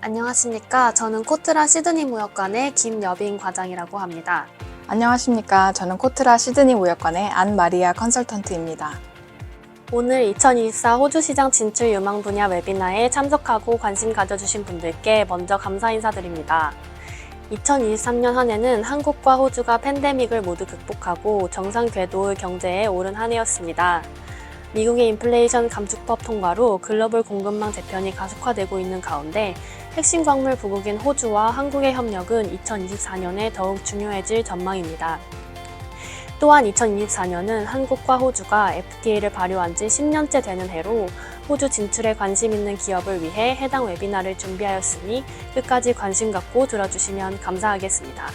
안녕하십니까. 저는 코트라 시드니무역관의 김여빈 과장이라고 합니다. 안녕하십니까. 저는 코트라 시드니무역관의 안마리아 컨설턴트입니다. 오늘 2024 호주시장 진출 유망분야 웨비나에 참석하고 관심 가져주신 분들께 먼저 감사 인사드립니다. 2023년 한 해는 한국과 호주가 팬데믹을 모두 극복하고 정상 궤도 경제에 오른 한 해였습니다. 미국의 인플레이션 감축법 통과로 글로벌 공급망 재편이 가속화되고 있는 가운데 핵심 광물 부국인 호주와 한국의 협력은 2024년에 더욱 중요해질 전망입니다. 또한 2024년은 한국과 호주가 FTA를 발효한 지 10년째 되는 해로 호주 진출에 관심 있는 기업을 위해 해당 웨비나를 준비하였으니 끝까지 관심 갖고 들어주시면 감사하겠습니다.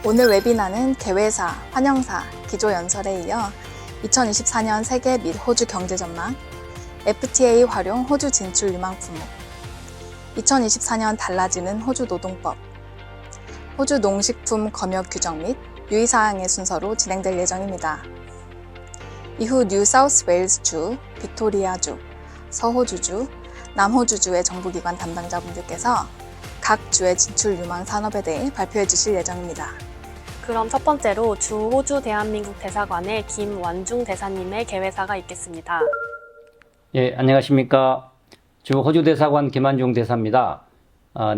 오늘 웨비나는 개회사, 환영사, 기조연설에 이어 2024년 세계 및 호주 경제 전망, FTA 활용 호주 진출 유망품목, 2024년 달라지는 호주 노동법, 호주 농식품 검역 규정 및 유의사항의 순서로 진행될 예정입니다. 이후 뉴사우스웨일스주, 빅토리아주, 서호주주, 남호주주의 정부기관 담당자분들께서 각 주의 진출 유망 산업에 대해 발표해 주실 예정입니다. 그럼 첫 번째로 주 호주 대한민국 대사관의 김완중 대사님의 개회사가 있겠습니다. 예, 안녕하십니까. 주 호주 대사관 김완중 대사입니다.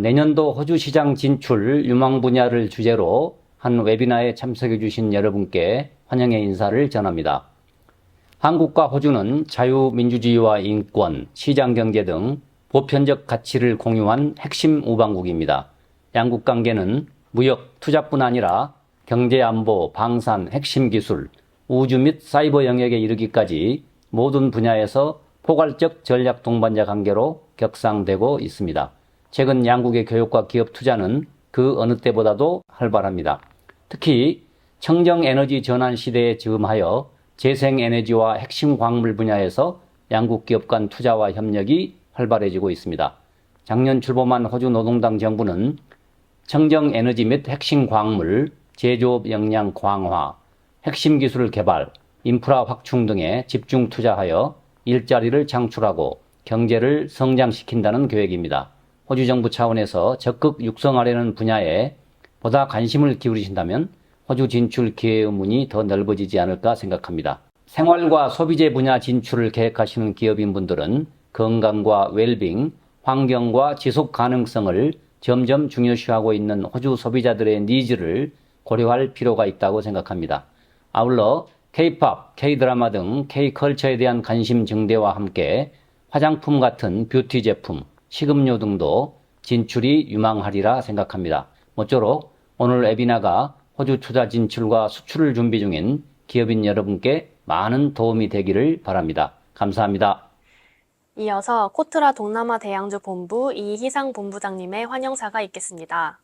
내년도 호주시장 진출 유망분야를 주제로 한 웨비나에 참석해 주신 여러분께 환영의 인사를 전합니다. 한국과 호주는 자유민주주의와 인권, 시장경제 등 보편적 가치를 공유한 핵심 우방국입니다. 양국 관계는 무역, 투자뿐 아니라 경제안보, 방산, 핵심 기술, 우주 및 사이버 영역에 이르기까지 모든 분야에서 포괄적 전략 동반자 관계로 격상되고 있습니다. 최근 양국의 교육과 기업 투자는 그 어느 때보다도 활발합니다. 특히 청정에너지 전환 시대에 즈음하여 재생에너지와 핵심 광물 분야에서 양국 기업 간 투자와 협력이 활발해지고 있습니다. 작년 출범한 호주 노동당 정부는 청정에너지 및 핵심 광물, 제조업 역량 강화, 핵심 기술 개발, 인프라 확충 등에 집중 투자하여 일자리를 창출하고 경제를 성장시킨다는 계획입니다. 호주 정부 차원에서 적극 육성하려는 분야에 보다 관심을 기울이신다면 호주 진출 기회의 문이 더 넓어지지 않을까 생각합니다. 생활과 소비재 분야 진출을 계획하시는 기업인분들은 건강과 웰빙, 환경과 지속 가능성을 점점 중요시하고 있는 호주 소비자들의 니즈를 고려할 필요가 있다고 생각합니다. 아울러 K-팝, K-드라마 등 K-컬처에 대한 관심 증대와 함께 화장품 같은 뷰티 제품, 식음료 등도 진출이 유망하리라 생각합니다. 모쪼록 오늘 웨비나가 호주 투자 진출과 수출을 준비 중인 기업인 여러분께 많은 도움이 되기를 바랍니다. 감사합니다. 이어서 코트라 동남아 대양주 본부 이희상 본부장님의 환영사가 있겠습니다.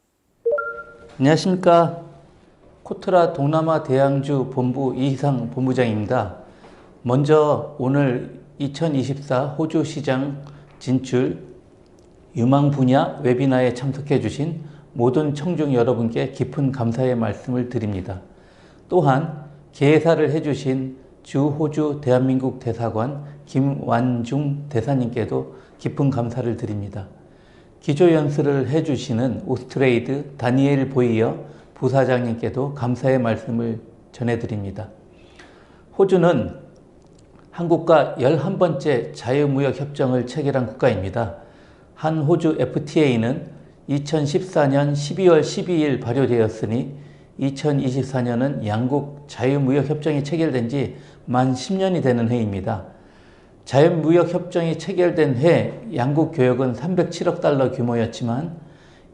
안녕하십니까. 코트라 동남아 대양주 본부 이희상 본부장입니다. 먼저 오늘 2024 호주시장 진출 유망분야 웨비나에 참석해 주신 모든 청중 여러분께 깊은 감사의 말씀을 드립니다. 또한 개회사를 해주신 주 호주 대한민국 대사관 김완중 대사님께도 깊은 감사를 드립니다. 기조연설을 해주시는 오스트레이드 다니엘 보이어 부사장님께도 감사의 말씀을 전해드립니다. 호주는 한국과 11번째 자유무역협정을 체결한 국가입니다. 한 호주 FTA는 2014년 12월 12일 발효되었으니 2024년은 양국 자유무역협정이 체결된 지 만 10년이 되는 해입니다. 자유무역협정이 체결된 해 양국 교역은 307억 달러 규모였지만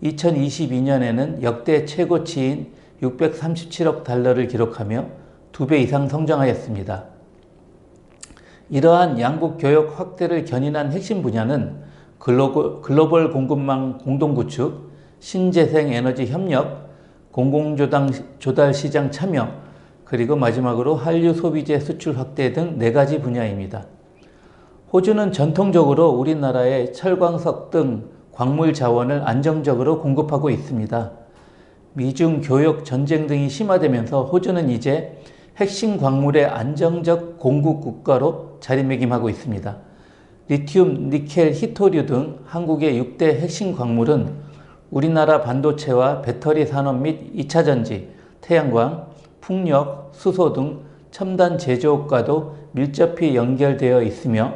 2022년에는 역대 최고치인 637억 달러를 기록하며 2배 이상 성장하였습니다. 이러한 양국 교역 확대를 견인한 핵심 분야는 글로벌 공급망 공동구축, 신재생 에너지 협력, 공공조달 시장 참여, 그리고 마지막으로 한류 소비재 수출 확대 등 4가지 분야입니다. 호주는 전통적으로 우리나라에 철광석 등 광물 자원을 안정적으로 공급하고 있습니다. 미중 교역 전쟁 등이 심화되면서 호주는 이제 핵심 광물의 안정적 공급 국가로 자리매김하고 있습니다. 리튬, 니켈, 히토류 등 한국의 6대 핵심 광물은 우리나라 반도체와 배터리 산업 및 2차 전지, 태양광, 풍력, 수소 등 첨단 제조업과도 밀접히 연결되어 있으며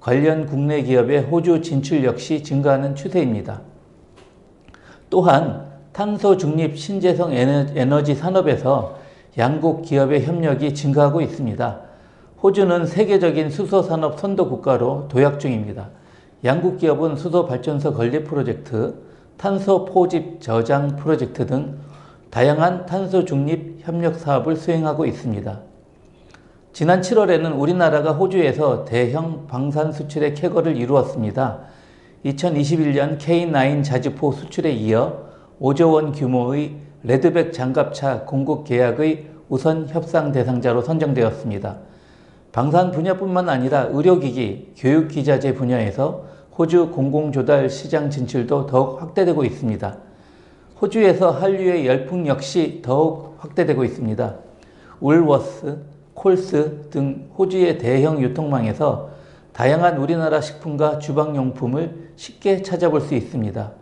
관련 국내 기업의 호주 진출 역시 증가하는 추세입니다. 또한 탄소 중립 신재생 에너지 산업에서 양국 기업의 협력이 증가하고 있습니다. 호주는 세계적인 수소 산업 선도 국가로 도약 중입니다. 양국 기업은 수소 발전소 건립 프로젝트, 탄소 포집 저장 프로젝트 등 다양한 탄소 중립 협력 사업을 수행하고 있습니다. 지난 7월에는 우리나라가 호주에서 대형 방산 수출의 쾌거를 이루었습니다. 2021년 K9 자주포 수출에 이어 5조 원 규모의 레드백 장갑차 공급 계약의 우선 협상 대상자로 선정되었습니다. 방산 분야뿐만 아니라 의료기기, 교육기자재 분야에서 호주 공공조달 시장 진출도 더욱 확대되고 있습니다. 호주에서 한류의 열풍 역시 더욱 확대되고 있습니다. 울워스, 콜스 등 호주의 대형 유통망에서 다양한 우리나라 식품과 주방용품을 쉽게 찾아볼 수 있습니다.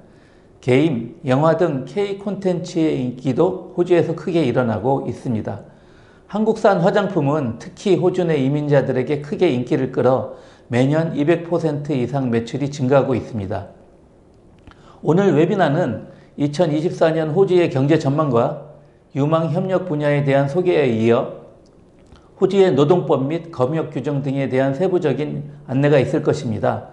게임, 영화 등 K 콘텐츠의 인기도 호주에서 크게 일어나고 있습니다. 한국산 화장품은 특히 호주 내 이민자들에게 크게 인기를 끌어 매년 200% 이상 매출이 증가하고 있습니다. 오늘 웨비나는 2024년 호주의 경제 전망과 유망 협력 분야에 대한 소개에 이어 호주의 노동법 및 검역 규정 등에 대한 세부적인 안내가 있을 것입니다.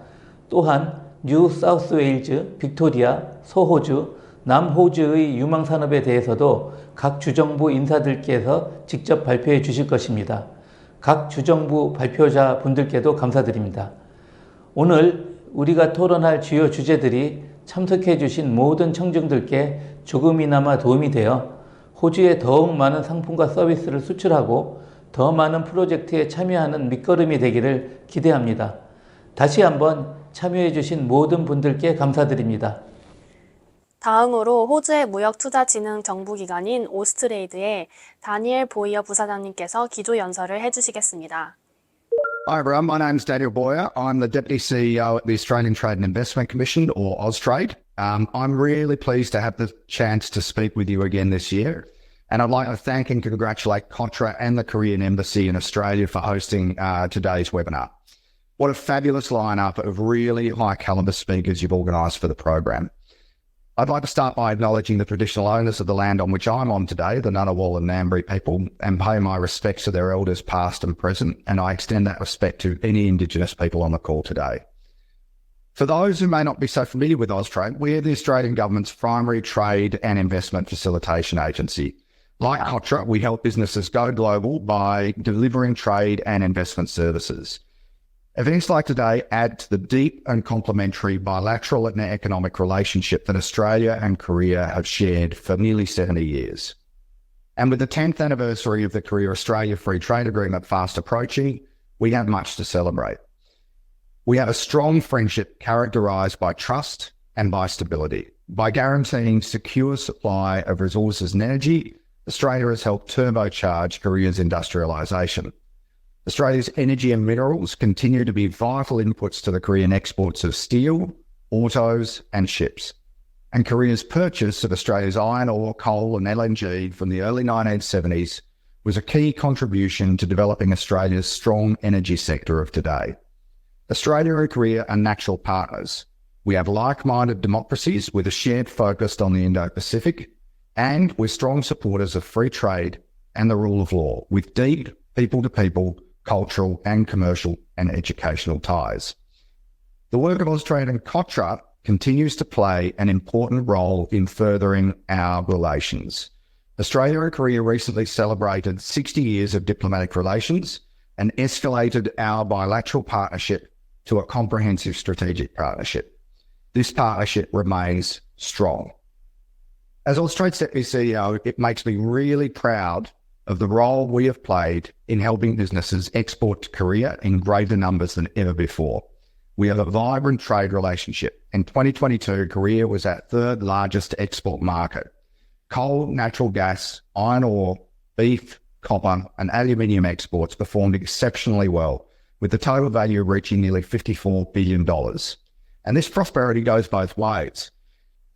또한 뉴 사우스웨일즈, 빅토리아, 소호주, 남호주의 유망산업에 대해서도 각 주정부 인사들께서 직접 발표해 주실 것입니다. 각 주정부 발표자 분들께도 감사드립니다. 오늘 우리가 토론할 주요 주제들이 참석해 주신 모든 청중들께 조금이나마 도움이 되어 호주에 더욱 많은 상품과 서비스를 수출하고 더 많은 프로젝트에 참여하는 밑거름이 되기를 기대합니다. 다시 한번 참여해 주신 모든 분들께 감사드립니다. 다음으로 호주의 무역투자진흥 정부기관인 오스트레이드의 다니엘 보이어 부사장님께서 기조 연설을 해주시겠습니다. Hi everyone, my name's Daniel Boyer. I'm the Deputy CEO at the Australian Trade and Investment Commission, or Austrade. I'm really pleased to have the chance to speak with you again this year. And I'd like to thank and congratulate Contra and the Korean Embassy in Australia for hosting today's webinar. What a fabulous lineup of really high caliber speakers you've organised for the program. I'd like to start by acknowledging the traditional owners of the land on which I'm on today, the Ngunnawal and Ngambri people, and pay my respects to their elders past and present, and I extend that respect to any Indigenous people on the call today. For those who may not be so familiar with Austrade, we're the Australian Government's primary trade and investment facilitation agency. Like Contra, we help businesses go global by delivering trade and investment services. Events like today add to the deep and complementary bilateral and economic relationship that Australia and Korea have shared for nearly 70 years. And with the 10th anniversary of the Korea-Australia Free Trade Agreement fast approaching, we have much to celebrate. We have a strong friendship characterised by trust and by stability. By guaranteeing secure supply of resources and energy, Australia has helped turbocharge Korea's industrialisation. Australia's energy and minerals continue to be vital inputs to the Korean exports of steel, autos and ships. And Korea's purchase of Australia's iron ore, coal and LNG from the early 1970s was a key contribution to developing Australia's strong energy sector of today. Australia and Korea are natural partners. We have like-minded democracies with a shared focus on the Indo-Pacific, and we're strong supporters of free trade and the rule of law, with deep people-to-people cultural and commercial and educational ties. The work of Austrade and Contra continues to play an important role in furthering our relations. Australia and Korea recently celebrated 60 years of diplomatic relations and escalated our bilateral partnership to a comprehensive strategic partnership. This partnership remains strong. As Austrade's Deputy CEO, it makes me really proud of the role we have played in helping businesses export to Korea in greater numbers than ever before. We have a vibrant trade relationship. In 2022, Korea was our third largest export market. Coal, natural gas, iron ore, beef, copper and aluminium exports performed exceptionally well, with the total value reaching nearly $54 billion. And this prosperity goes both ways.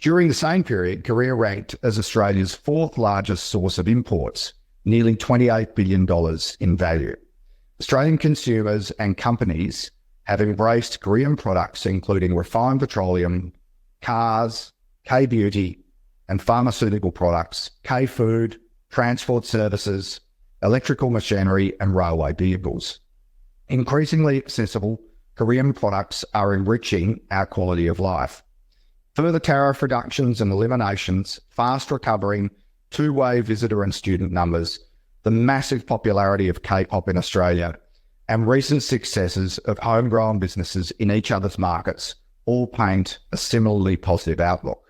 During the same period, Korea ranked as Australia's fourth largest source of imports, nearly $28 billion in value. Australian consumers and companies have embraced Korean products including refined petroleum, cars, K-beauty and pharmaceutical products, K-food, transport services, electrical machinery and railway vehicles. Increasingly accessible, Korean products are enriching our quality of life. Further tariff reductions and eliminations, fast recovering two-way visitor and student numbers, the massive popularity of K-pop in Australia, and recent successes of homegrown businesses in each other's markets all paint a similarly positive outlook.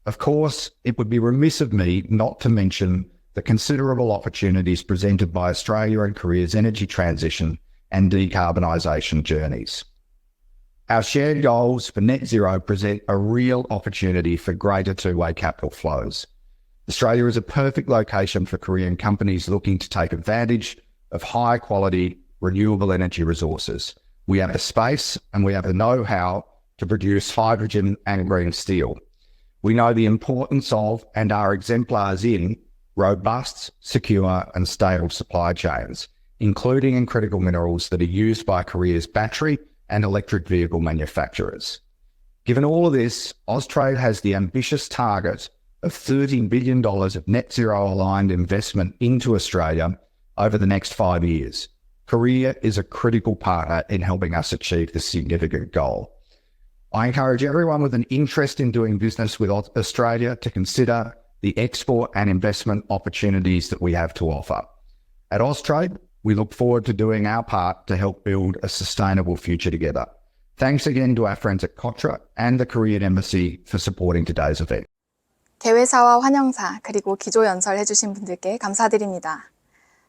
Of course, it would be remiss of me not to mention the considerable opportunities presented by Australia and Korea's energy transition and decarbonisation journeys. Our shared goals for net zero present a real opportunity for greater two-way capital flows. Australia is a perfect location for Korean companies looking to take advantage of high-quality renewable energy resources. We have the space and we have the know-how to produce hydrogen and green steel. We know the importance of and are exemplars in robust, secure and stable supply chains, including in critical minerals that are used by Korea's battery and electric vehicle manufacturers. Given all of this, Austrade has the ambitious target of $30 billion of net zero aligned investment into Australia over the next 5 years. Korea is a critical partner in helping us achieve this significant goal. I encourage everyone with an interest in doing business with Australia to consider the export and investment opportunities that we have to offer. At Austrade, we look forward to doing our part to help build a sustainable future together. Thanks again to our friends at KAFTA and the Korean Embassy for supporting today's event. 개회사와 환영사 그리고 기조 연설해주신 분들께 감사드립니다.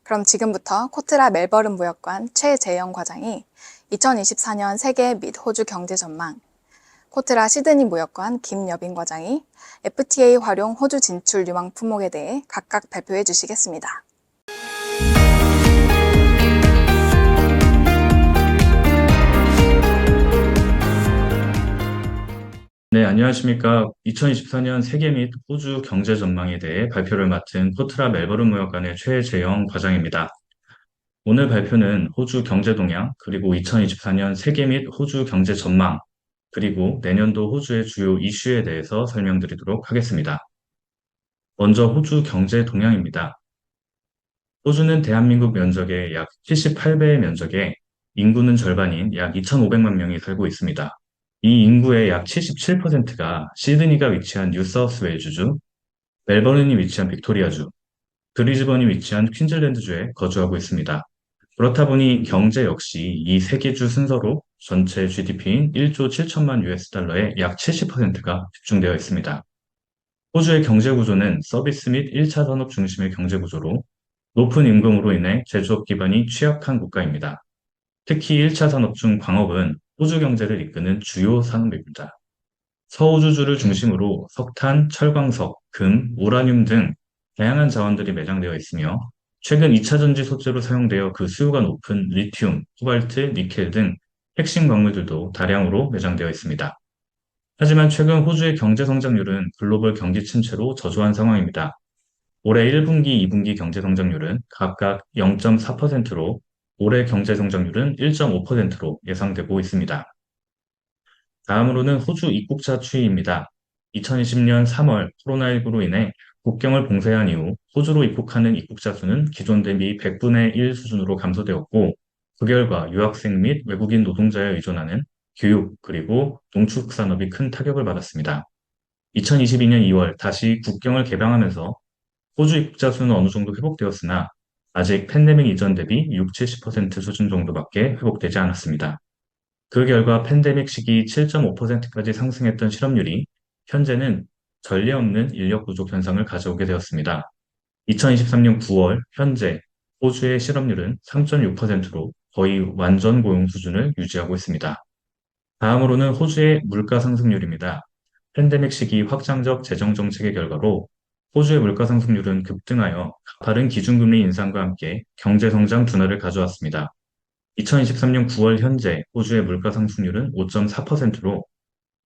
그럼 지금부터 코트라 멜버른 무역관 최재영 과장이 2024년 세계 및 호주 경제 전망, 코트라 시드니 무역관 김여빈 과장이 FTA 활용 호주 진출 유망품목에 대해 각각 발표해 주시겠습니다. 네, 안녕하십니까. 2024년 세계 및 호주 경제 전망에 대해 발표를 맡은 코트라 멜버른 무역관의 최재영 과장입니다. 오늘 발표는 호주 경제 동향, 그리고 2024년 세계 및 호주 경제 전망, 그리고 내년도 호주의 주요 이슈에 대해서 설명드리도록 하겠습니다. 먼저 호주 경제 동향입니다. 호주는 대한민국 면적의 약 78배의 면적에 인구는 절반인 약 2,500만 명이 살고 있습니다. 이 인구의 약 77%가 시드니가 위치한 뉴사우스웨일즈주, 멜버른이 위치한 빅토리아주, 브리즈번이 위치한 퀸즐랜드주에 거주하고 있습니다. 그렇다 보니 경제 역시 이 세 개 주 순서로 전체 GDP인 1조 7천만 US달러의 약 70%가 집중되어 있습니다. 호주의 경제 구조는 서비스 및 1차 산업 중심의 경제 구조로 높은 임금으로 인해 제조업 기반이 취약한 국가입니다. 특히 1차 산업 중 광업은 호주 경제를 이끄는 주요 산업입니다. 서호주주를 중심으로 석탄, 철광석, 금, 우라늄 등 다양한 자원들이 매장되어 있으며 최근 2차 전지 소재로 사용되어 그 수요가 높은 리튬, 코발트, 니켈 등 핵심 광물들도 다량으로 매장되어 있습니다. 하지만 최근 호주의 경제 성장률은 글로벌 경기 침체로 저조한 상황입니다. 올해 1분기, 2분기 경제 성장률은 각각 0.4%로 올해 경제 성장률은 1.5%로 예상되고 있습니다. 다음으로는 호주 입국자 추이입니다. 2020년 3월 코로나19로 인해 국경을 봉쇄한 이후 호주로 입국하는 입국자 수는 기존 대비 100분의 1 수준으로 감소되었고, 그 결과 유학생 및 외국인 노동자에 의존하는 교육 그리고 농축 산업이 큰 타격을 받았습니다. 2022년 2월 다시 국경을 개방하면서 호주 입국자 수는 어느 정도 회복되었으나 아직 팬데믹 이전 대비 60-70% 수준 정도밖에 회복되지 않았습니다. 그 결과 팬데믹 시기 7.5%까지 상승했던 실업률이 현재는 전례 없는 인력 부족 현상을 가져오게 되었습니다. 2023년 9월 현재 호주의 실업률은 3.6%로 거의 완전 고용 수준을 유지하고 있습니다. 다음으로는 호주의 물가 상승률입니다. 팬데믹 시기 확장적 재정 정책의 결과로 호주의 물가 상승률은 급등하여 가파른 기준금리 인상과 함께 경제 성장 둔화를 가져왔습니다. 2023년 9월 현재 호주의 물가 상승률은 5.4%로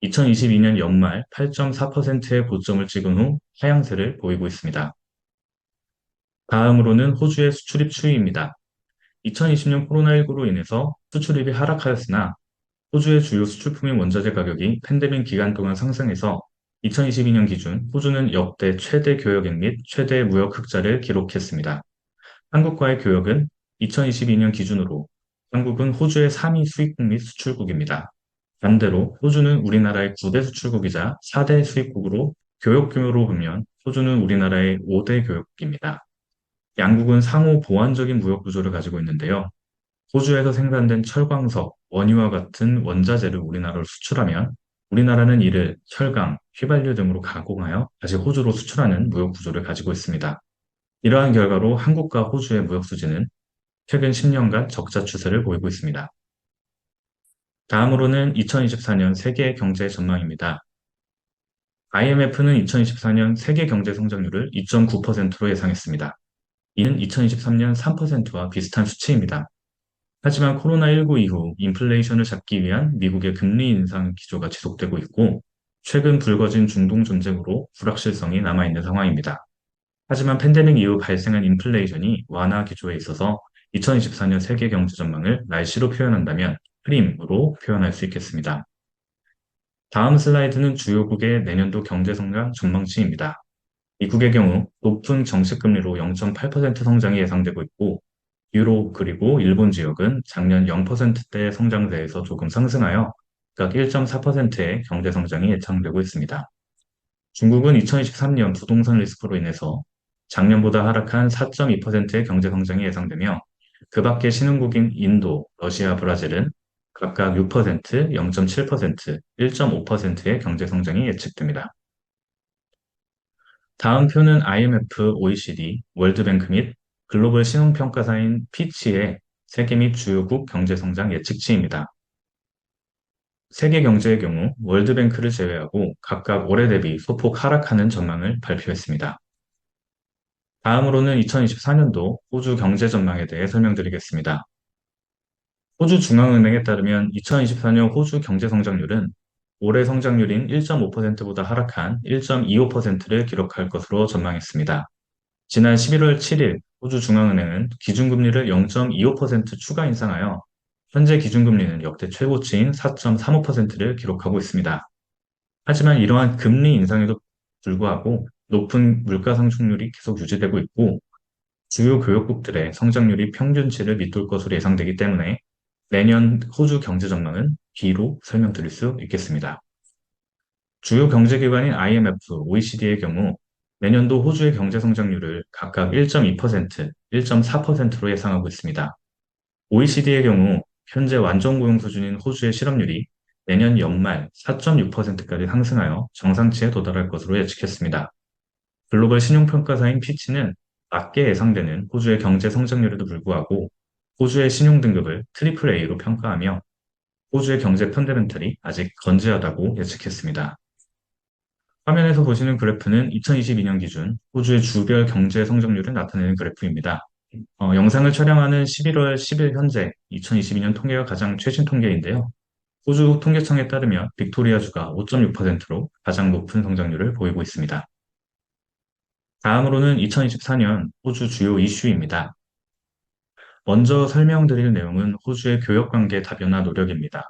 2022년 연말 8.4%의 고점을 찍은 후 하향세를 보이고 있습니다. 다음으로는 호주의 수출입 추이입니다. 2020년 코로나19로 인해서 수출입이 하락하였으나 호주의 주요 수출품인 원자재 가격이 팬데믹 기간 동안 상승해서 2022년 기준 호주는 역대 최대 교역액 및 최대 무역 흑자를 기록했습니다. 한국과의 교역은 2022년 기준으로 한국은 호주의 3위 수입국 및 수출국입니다. 반대로 호주는 우리나라의 9대 수출국이자 4대 수입국으로 교역 규모로 보면 호주는 우리나라의 5대 교역국입니다. 양국은 상호 보완적인 무역 구조를 가지고 있는데요. 호주에서 생산된 철광석, 원유와 같은 원자재를 우리나라로 수출하면 우리나라는 이를 철강, 휘발유 등으로 가공하여 다시 호주로 수출하는 무역 구조를 가지고 있습니다. 이러한 결과로 한국과 호주의 무역 수지는 최근 10년간 적자 추세를 보이고 있습니다. 다음으로는 2024년 세계 경제 전망입니다. IMF는 2024년 세계 경제 성장률을 2.9%로 예상했습니다. 이는 2023년 3%와 비슷한 수치입니다. 하지만 코로나19 이후 인플레이션을 잡기 위한 미국의 금리 인상 기조가 지속되고 있고 최근 불거진 중동 전쟁으로 불확실성이 남아있는 상황입니다. 하지만 팬데믹 이후 발생한 인플레이션이 완화 기조에 있어서 2024년 세계 경제 전망을 날씨로 표현한다면 흐림으로 표현할 수 있겠습니다. 다음 슬라이드는 주요국의 내년도 경제 성장 전망치입니다. 미국의 경우 높은 정책금리로 0.8% 성장이 예상되고 있고 유로 그리고 일본 지역은 작년 0%대 성장세에서 조금 상승하여 각 1.4%의 경제 성장이 예상되고 있습니다. 중국은 2023년 부동산 리스크로 인해서 작년보다 하락한 4.2%의 경제 성장이 예상되며 그 밖의 신흥국인 인도, 러시아, 브라질은 각각 6%, 0.7%, 1.5%의 경제 성장이 예측됩니다. 다음 표는 IMF, OECD, 월드뱅크 및 글로벌 신용평가사인 피치의 세계 및 주요국 경제성장 예측치입니다. 세계 경제의 경우 월드뱅크를 제외하고 각각 올해 대비 소폭 하락하는 전망을 발표했습니다. 다음으로는 2024년도 호주 경제 전망에 대해 설명드리겠습니다. 호주 중앙은행에 따르면 2024년 호주 경제 성장률은 올해 성장률인 1.5%보다 하락한 1.25%를 기록할 것으로 전망했습니다. 지난 11월 7일 호주 중앙은행은 기준금리를 0.25% 추가 인상하여 현재 기준금리는 역대 최고치인 4.35%를 기록하고 있습니다. 하지만 이러한 금리 인상에도 불구하고 높은 물가 상승률이 계속 유지되고 있고 주요 교역국들의 성장률이 평균치를 밑돌 것으로 예상되기 때문에 내년 호주 경제 전망은 B로 설명드릴 수 있겠습니다. 주요 경제기관인 IMF, OECD의 경우 내년도 호주의 경제 성장률을 각각 1.2%, 1.4%로 예상하고 있습니다. OECD의 경우 현재 완전 고용 수준인 호주의 실업률이 내년 연말 4.6%까지 상승하여 정상치에 도달할 것으로 예측했습니다. 글로벌 신용평가사인 피치는 낮게 예상되는 호주의 경제 성장률에도 불구하고 호주의 신용등급을 AAA로 평가하며 호주의 경제 펀더멘털이 아직 건재하다고 예측했습니다. 화면에서 보시는 그래프는 2022년 기준 호주의 주별 경제 성장률을 나타내는 그래프입니다. 영상을 촬영하는 11월 10일 현재 2022년 통계가 가장 최신 통계인데요. 호주 통계청에 따르면 빅토리아주가 5.6%로 가장 높은 성장률을 보이고 있습니다. 다음으로는 2024년 호주 주요 이슈입니다. 먼저 설명드릴 내용은 호주의 교역관계 다변화 노력입니다.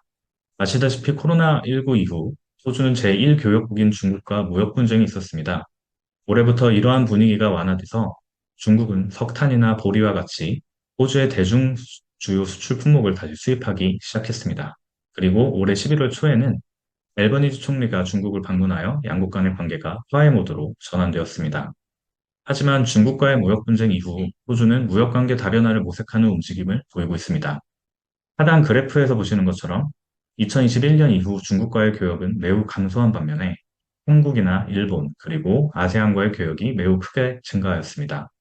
아시다시피 코로나19 이후 호주는 제1교역국인 중국과 무역 분쟁이 있었습니다. 올해부터 이러한 분위기가 완화돼서 중국은 석탄이나 보리와 같이 호주의 대중 주요 수출 품목을 다시 수입하기 시작했습니다. 그리고 올해 11월 초에는 앨버니지 총리가 중국을 방문하여 양국 간의 관계가 화해 모드로 전환되었습니다. 하지만 중국과의 무역 분쟁 이후 호주는 무역 관계 다변화를 모색하는 움직임을 보이고 있습니다. 하단 그래프에서 보시는 것처럼 2021년 이후 중국과의 교역은 매우 감소한 반면에 한국이나 일본 그리고 아세안과의 교역이 매우 크게 증가하였습니다.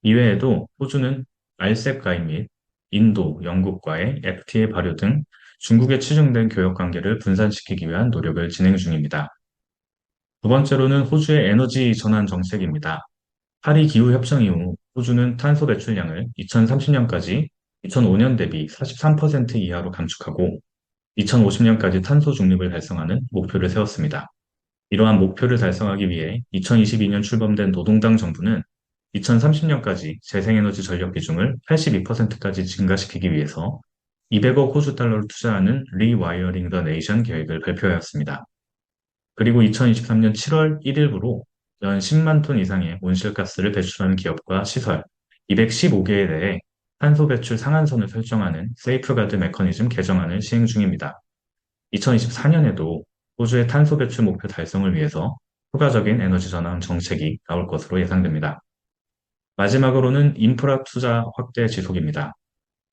이외에도 호주는 RCEP 가입 및 인도, 영국과의 FTA 발효 등 중국에 치중된 교역 관계를 분산시키기 위한 노력을 진행 중입니다. 두 번째로는 호주의 에너지 전환 정책입니다. 파리 기후 협정 이후 호주는 탄소 배출량을 2030년까지 2005년 대비 43% 이하로 감축하고 2050년까지 탄소 중립을 달성하는 목표를 세웠습니다. 이러한 목표를 달성하기 위해 2022년 출범된 노동당 정부는 2030년까지 재생에너지 전력 비중을 82%까지 증가시키기 위해서 200억 호주 달러를 투자하는 리와이어링 더 네이션 계획을 발표하였습니다. 그리고 2023년 7월 1일부로 연 10만 톤 이상의 온실가스를 배출하는 기업과 시설 215개에 대해 탄소 배출 상한선을 설정하는 세이프가드 메커니즘 개정안을 시행 중입니다. 2024년에도 호주의 탄소 배출 목표 달성을 위해서 추가적인 에너지 전환 정책이 나올 것으로 예상됩니다. 마지막으로는 인프라 투자 확대 지속입니다.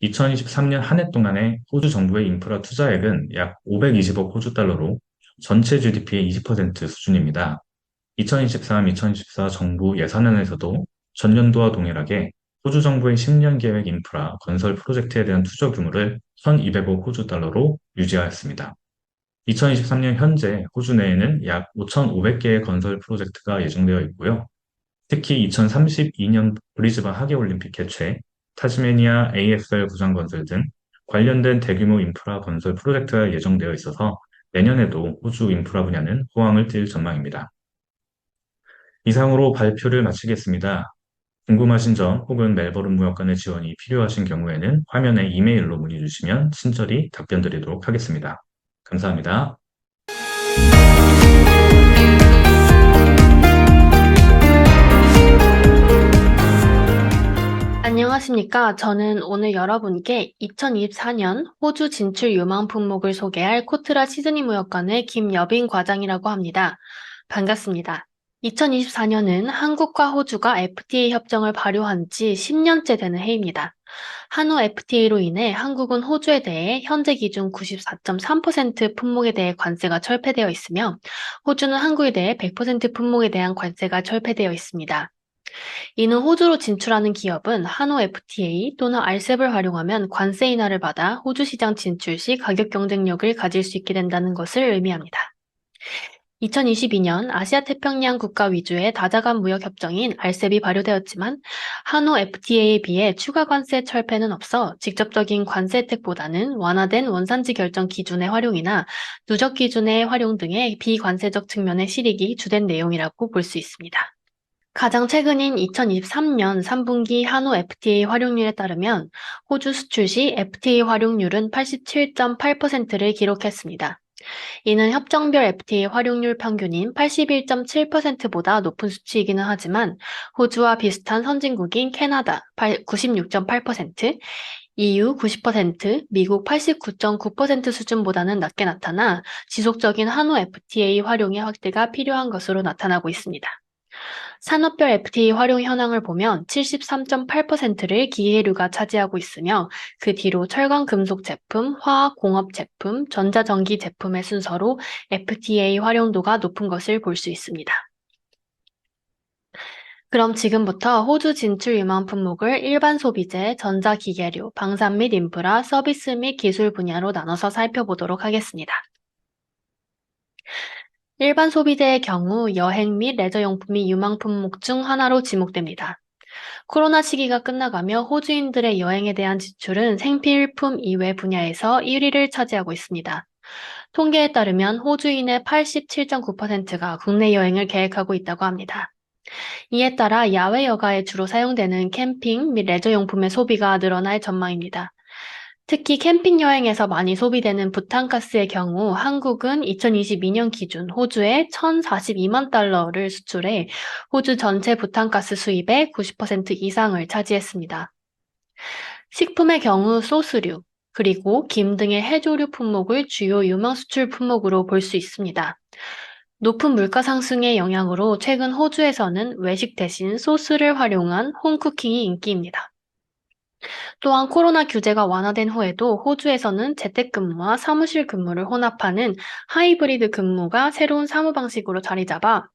2023년 한 해 동안에 호주 정부의 인프라 투자액은 약 520억 호주 달러로 전체 GDP의 20% 수준입니다. 2023-2024 정부 예산안에서도 전년도와 동일하게 호주 정부의 10년 계획 인프라 건설 프로젝트에 대한 투자 규모를 1,200억 호주 달러로 유지하였습니다. 2023년 현재 호주 내에는 약 5,500개의 건설 프로젝트가 예정되어 있고요. 특히 2032년 브리즈번 하계올림픽 개최, 타즈메니아 AFL 구장 건설 등 관련된 대규모 인프라 건설 프로젝트가 예정되어 있어서 내년에도 호주 인프라 분야는 호황을 띨 전망입니다. 이상으로 발표를 마치겠습니다. 궁금하신 점 혹은 멜버른 무역관의 지원이 필요하신 경우에는 화면에 이메일로 문의 주시면 친절히 답변 드리도록 하겠습니다. 감사합니다. 안녕하십니까. 저는 오늘 여러분께 2024년 호주 진출 유망품목을 소개할 코트라 시드니무역관의 김여빈 과장이라고 합니다. 반갑습니다. 2024년은 한국과 호주가 FTA 협정을 발효한 지 10년째 되는 해입니다. 한후 FTA로 인해 한국은 호주에 대해 현재 기준 94.3% 품목에 대해 관세가 철폐되어 있으며 호주는 한국에 대해 100% 품목에 대한 관세가 철폐되어 있습니다. 이는 호주로 진출하는 기업은 한후 FTA 또는 RCEP을 활용하면 관세 인하를 받아 호주 시장 진출 시 가격 경쟁력을 가질 수 있게 된다는 것을 의미합니다. 2022년 아시아 태평양 국가 위주의 다자간 무역 협정인 RCEP이 발효되었지만 한후 FTA에 비해 추가 관세 철폐는 없어 직접적인 관세 혜택보다는 완화된 원산지 결정 기준의 활용이나 누적 기준의 활용 등의 비관세적 측면의 실익이 주된 내용이라고 볼 수 있습니다. 가장 최근인 2023년 3분기 한후 FTA 활용률에 따르면 호주 수출 시 FTA 활용률은 87.8%를 기록했습니다. 이는 협정별 FTA 활용률 평균인 81.7%보다 높은 수치이기는 하지만 호주와 비슷한 선진국인 캐나다 96.8%, EU 90%, 미국 89.9% 수준보다는 낮게 나타나 지속적인 한후 FTA 활용의 확대가 필요한 것으로 나타나고 있습니다. 산업별 FTA 활용 현황을 보면 73.8%를 기계류가 차지하고 있으며 그 뒤로 철강 금속 제품, 화학 공업 제품, 전자전기 제품의 순서로 FTA 활용도가 높은 것을 볼 수 있습니다. 그럼 지금부터 호주 진출 유망품목을 일반 소비재, 전자기계류, 방산 및 인프라, 서비스 및 기술 분야로 나눠서 살펴보도록 하겠습니다. 일반 소비재의 경우 여행 및 레저용품이 유망품목 중 하나로 지목됩니다. 코로나 시기가 끝나가며 호주인들의 여행에 대한 지출은 생필품 이외 분야에서 1위를 차지하고 있습니다. 통계에 따르면 호주인의 87.9%가 국내 여행을 계획하고 있다고 합니다. 이에 따라 야외 여가에 주로 사용되는 캠핑 및 레저용품의 소비가 늘어날 전망입니다. 특히 캠핑 여행에서 많이 소비되는 부탄가스의 경우 한국은 2022년 기준 호주에 1,042만 달러를 수출해 호주 전체 부탄가스 수입의 90% 이상을 차지했습니다. 식품의 경우 소스류, 그리고 김 등의 해조류 품목을 주요 유망 수출 품목으로 볼 수 있습니다. 높은 물가 상승의 영향으로 최근 호주에서는 외식 대신 소스를 활용한 홈쿠킹이 인기입니다. 또한 코로나 규제가 완화된 후에도 호주에서는 재택근무와 사무실 근무를 혼합하는 하이브리드 근무가 새로운 사무 방식으로 자리 잡아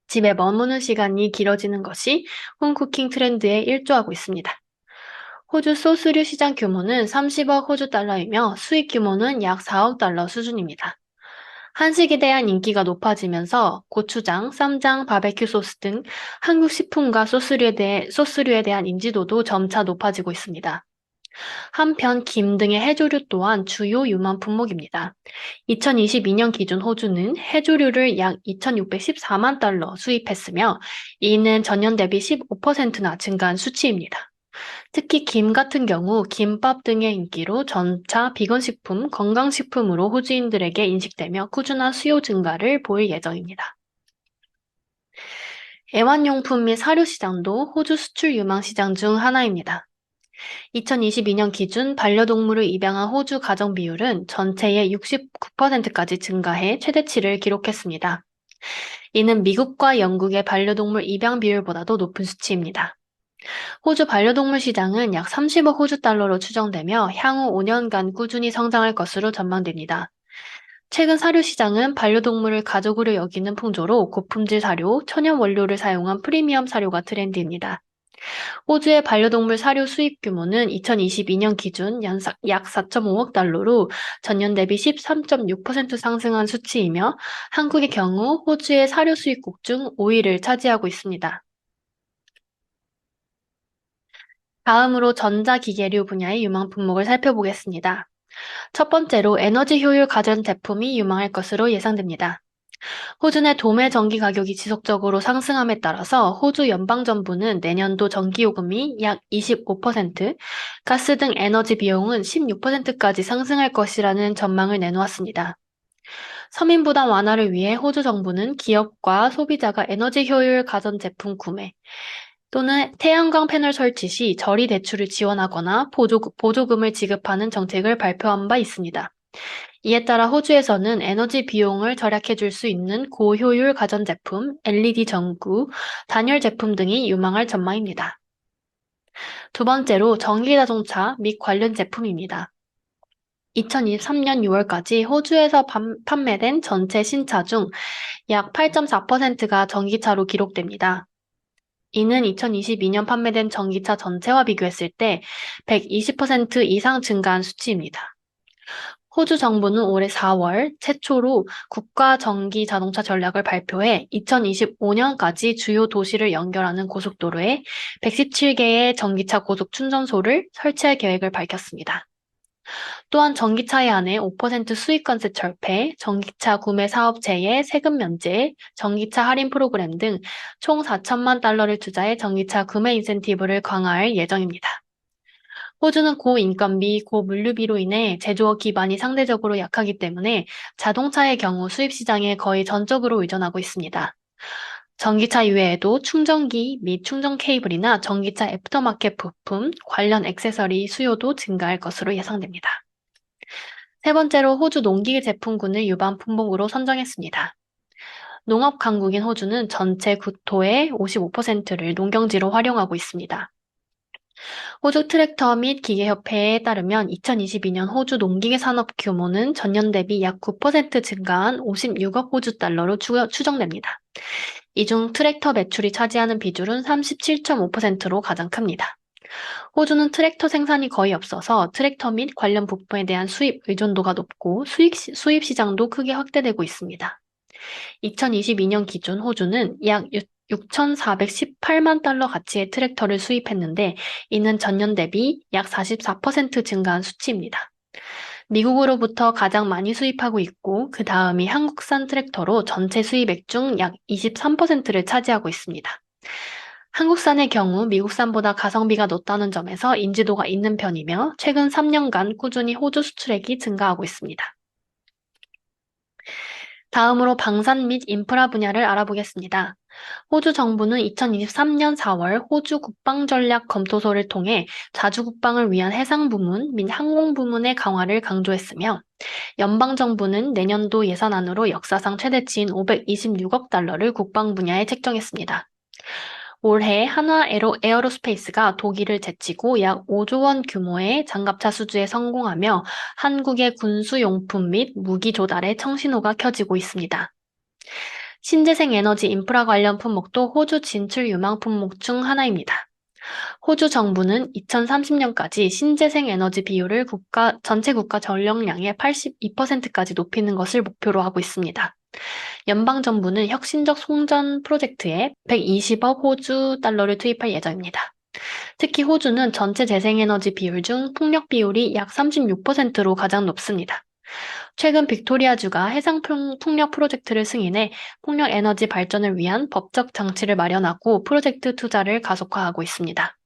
집에 머무는 시간이 길어지는 것이 홈쿠킹 트렌드에 일조하고 있습니다. 호주 소스류 시장 규모는 30억 호주 달러이며 수익 규모는 약 4억 달러 수준입니다. 한식에 대한 인기가 높아지면서 고추장, 쌈장, 바베큐 소스 등 한국 식품과 소스류에 대한 인지도도 점차 높아지고 있습니다. 한편 김 등의 해조류 또한 주요 유망 품목입니다. 2022년 기준 호주는 해조류를 약 2,614만 달러 수입했으며 이는 전년 대비 15%나 증가한 수치입니다. 특히 김 같은 경우 김밥 등의 인기로 점차 비건식품, 건강식품으로 호주인들에게 인식되며 꾸준한 수요 증가를 보일 예정입니다. 애완용품 및 사료 시장도 호주 수출 유망 시장 중 하나입니다. 2022년 기준 반려동물을 입양한 호주 가정 비율은 전체의 69%까지 증가해 최대치를 기록했습니다. 이는 미국과 영국의 반려동물 입양 비율보다도 높은 수치입니다. 호주 반려동물 시장은 약 30억 호주 달러로 추정되며 향후 5년간 꾸준히 성장할 것으로 전망됩니다. 최근 사료 시장은 반려동물을 가족으로 여기는 풍조로 고품질 사료, 천연 원료를 사용한 프리미엄 사료가 트렌드입니다. 호주의 반려동물 사료 수입 규모는 2022년 기준 약 4.5억 달러로 전년 대비 13.6% 상승한 수치이며 한국의 경우 호주의 사료 수입국 중 5위를 차지하고 있습니다. 다음으로 전자기계류 분야의 유망 품목을 살펴보겠습니다. 첫 번째로 에너지 효율 가전제품이 유망할 것으로 예상됩니다. 호주 내 도매 전기 가격이 지속적으로 상승함에 따라서 호주 연방정부는 내년도 전기요금이 약 25%, 가스 등 에너지 비용은 16%까지 상승할 것이라는 전망을 내놓았습니다. 서민 부담 완화를 위해 호주 정부는 기업과 소비자가 에너지 효율 가전제품 구매 또는 태양광 패널 설치 시 저리 대출을 지원하거나 보조금을 지급하는 정책을 발표한 바 있습니다. 이에 따라 호주에서는 에너지 비용을 절약해 줄 수 있는 고효율 가전제품, LED 전구, 단열 제품 등이 유망할 전망입니다. 두 번째로 전기자동차 및 관련 제품입니다. 2023년 6월까지 호주에서 판매된 전체 신차 중 약 8.4%가 전기차로 기록됩니다. 이는 2022년 판매된 전기차 전체와 비교했을 때 120% 이상 증가한 수치입니다. 호주 정부는 올해 4월 최초로 국가 전기 자동차 전략을 발표해 2025년까지 주요 도시를 연결하는 고속도로에 117개의 전기차 고속 충전소를 설치할 계획을 밝혔습니다. 또한 전기차에 한해 5% 수익관세 철폐, 전기차 구매 사업체의 세금 면제, 전기차 할인 프로그램 등 총 4천만 달러를 투자해 전기차 구매 인센티브를 강화할 예정입니다. 호주는 고인건비, 고물류비로 인해 제조업 기반이 상대적으로 약하기 때문에 자동차의 경우 수입 시장에 거의 전적으로 의존하고 있습니다. 전기차 이외에도 충전기 및 충전 케이블이나 전기차 애프터마켓 부품, 관련 액세서리 수요도 증가할 것으로 예상됩니다. 세 번째로 호주 농기계 제품군을 유망 품목으로 선정했습니다. 농업 강국인 호주는 전체 국토의 55%를 농경지로 활용하고 있습니다. 호주 트랙터 및 기계협회에 따르면 2022년 호주 농기계 산업 규모는 전년 대비 약 9% 증가한 56억 호주 달러로 추정됩니다. 이 중 트랙터 매출이 차지하는 비율은 37.5%로 가장 큽니다. 호주는 트랙터 생산이 거의 없어서 트랙터 및 관련 부품에 대한 수입 의존도가 높고 수입 시장도 크게 확대되고 있습니다. 2022년 기준 호주는 약 6,418만 달러 가치의 트랙터를 수입했는데 이는 전년 대비 약 44% 증가한 수치입니다. 미국으로부터 가장 많이 수입하고 있고 그 다음이 한국산 트랙터로 전체 수입액 중 약 23%를 차지하고 있습니다. 한국산의 경우 미국산보다 가성비가 높다는 점에서 인지도가 있는 편이며 최근 3년간 꾸준히 호주 수출액이 증가하고 있습니다. 다음으로 방산 및 인프라 분야를 알아보겠습니다. 호주 정부는 2023년 4월 호주 국방전략 검토소를 통해 자주국방을 위한 해상 부문 및 항공 부문의 강화를 강조했으며 연방정부는 내년도 예산안으로 역사상 최대치인 526억 달러를 국방 분야에 책정했습니다. 올해 한화 에어로스페이스가 독일을 제치고 약 5조 원 규모의 장갑차 수주에 성공하며 한국의 군수용품 및 무기 조달에 청신호가 켜지고 있습니다. 신재생 에너지 인프라 관련 품목도 호주 진출 유망 품목 중 하나입니다. 호주 정부는 2030년까지 신재생 에너지 비율을 전체 국가 전력량의 82%까지 높이는 것을 목표로 하고 있습니다. 연방정부는 혁신적 송전 프로젝트에 120억 호주 달러를 투입할 예정입니다. 특히 호주는 전체 재생에너지 비율 중 풍력 비율이 약 36%로 가장 높습니다. 최근 빅토리아주가 해상 풍력 프로젝트를 승인해 풍력 에너지 발전을 위한 법적 장치를 마련하고 프로젝트 투자를 가속화하고 있습니다.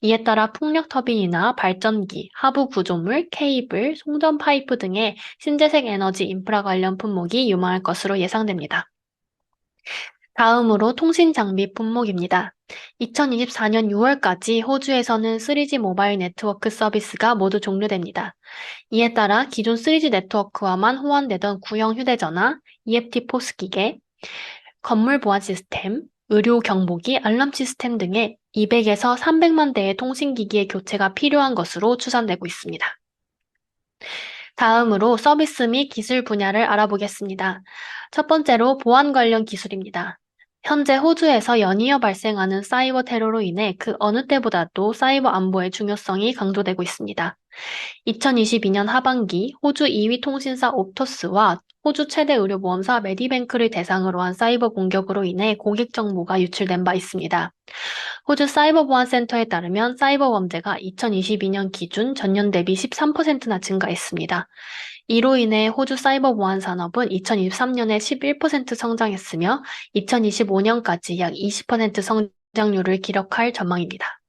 이에 따라 풍력 터빈이나 발전기, 하부 구조물, 케이블, 송전 파이프 등의 신재생 에너지 인프라 관련 품목이 유망할 것으로 예상됩니다. 다음으로 통신 장비 품목입니다. 2024년 6월까지 호주에서는 3G 모바일 네트워크 서비스가 모두 종료됩니다. 이에 따라 기존 3G 네트워크와만 호환되던 구형 휴대전화, EFT 포스 기계, 건물 보안 시스템, 의료 경보기, 알람 시스템 등의 200에서 300만 대의 통신기기의 교체가 필요한 것으로 추산되고 있습니다. 다음으로 서비스 및 기술 분야를 알아보겠습니다. 첫 번째로 보안 관련 기술입니다. 현재 호주에서 연이어 발생하는 사이버 테러로 인해 그 어느 때보다도 사이버 안보의 중요성이 강조되고 있습니다. 2022년 하반기 호주 2위 통신사 옵토스와 호주 최대 의료보험사 메디뱅크를 대상으로 한 사이버 공격으로 인해 고객 정보가 유출된 바 있습니다. 호주 사이버보안센터에 따르면 사이버 범죄가 2022년 기준 전년 대비 13%나 증가했습니다. 이로 인해 호주 사이버 보안 산업은 2023년에 11% 성장했으며 2025년까지 약 20% 성장률을 기록할 전망입니다.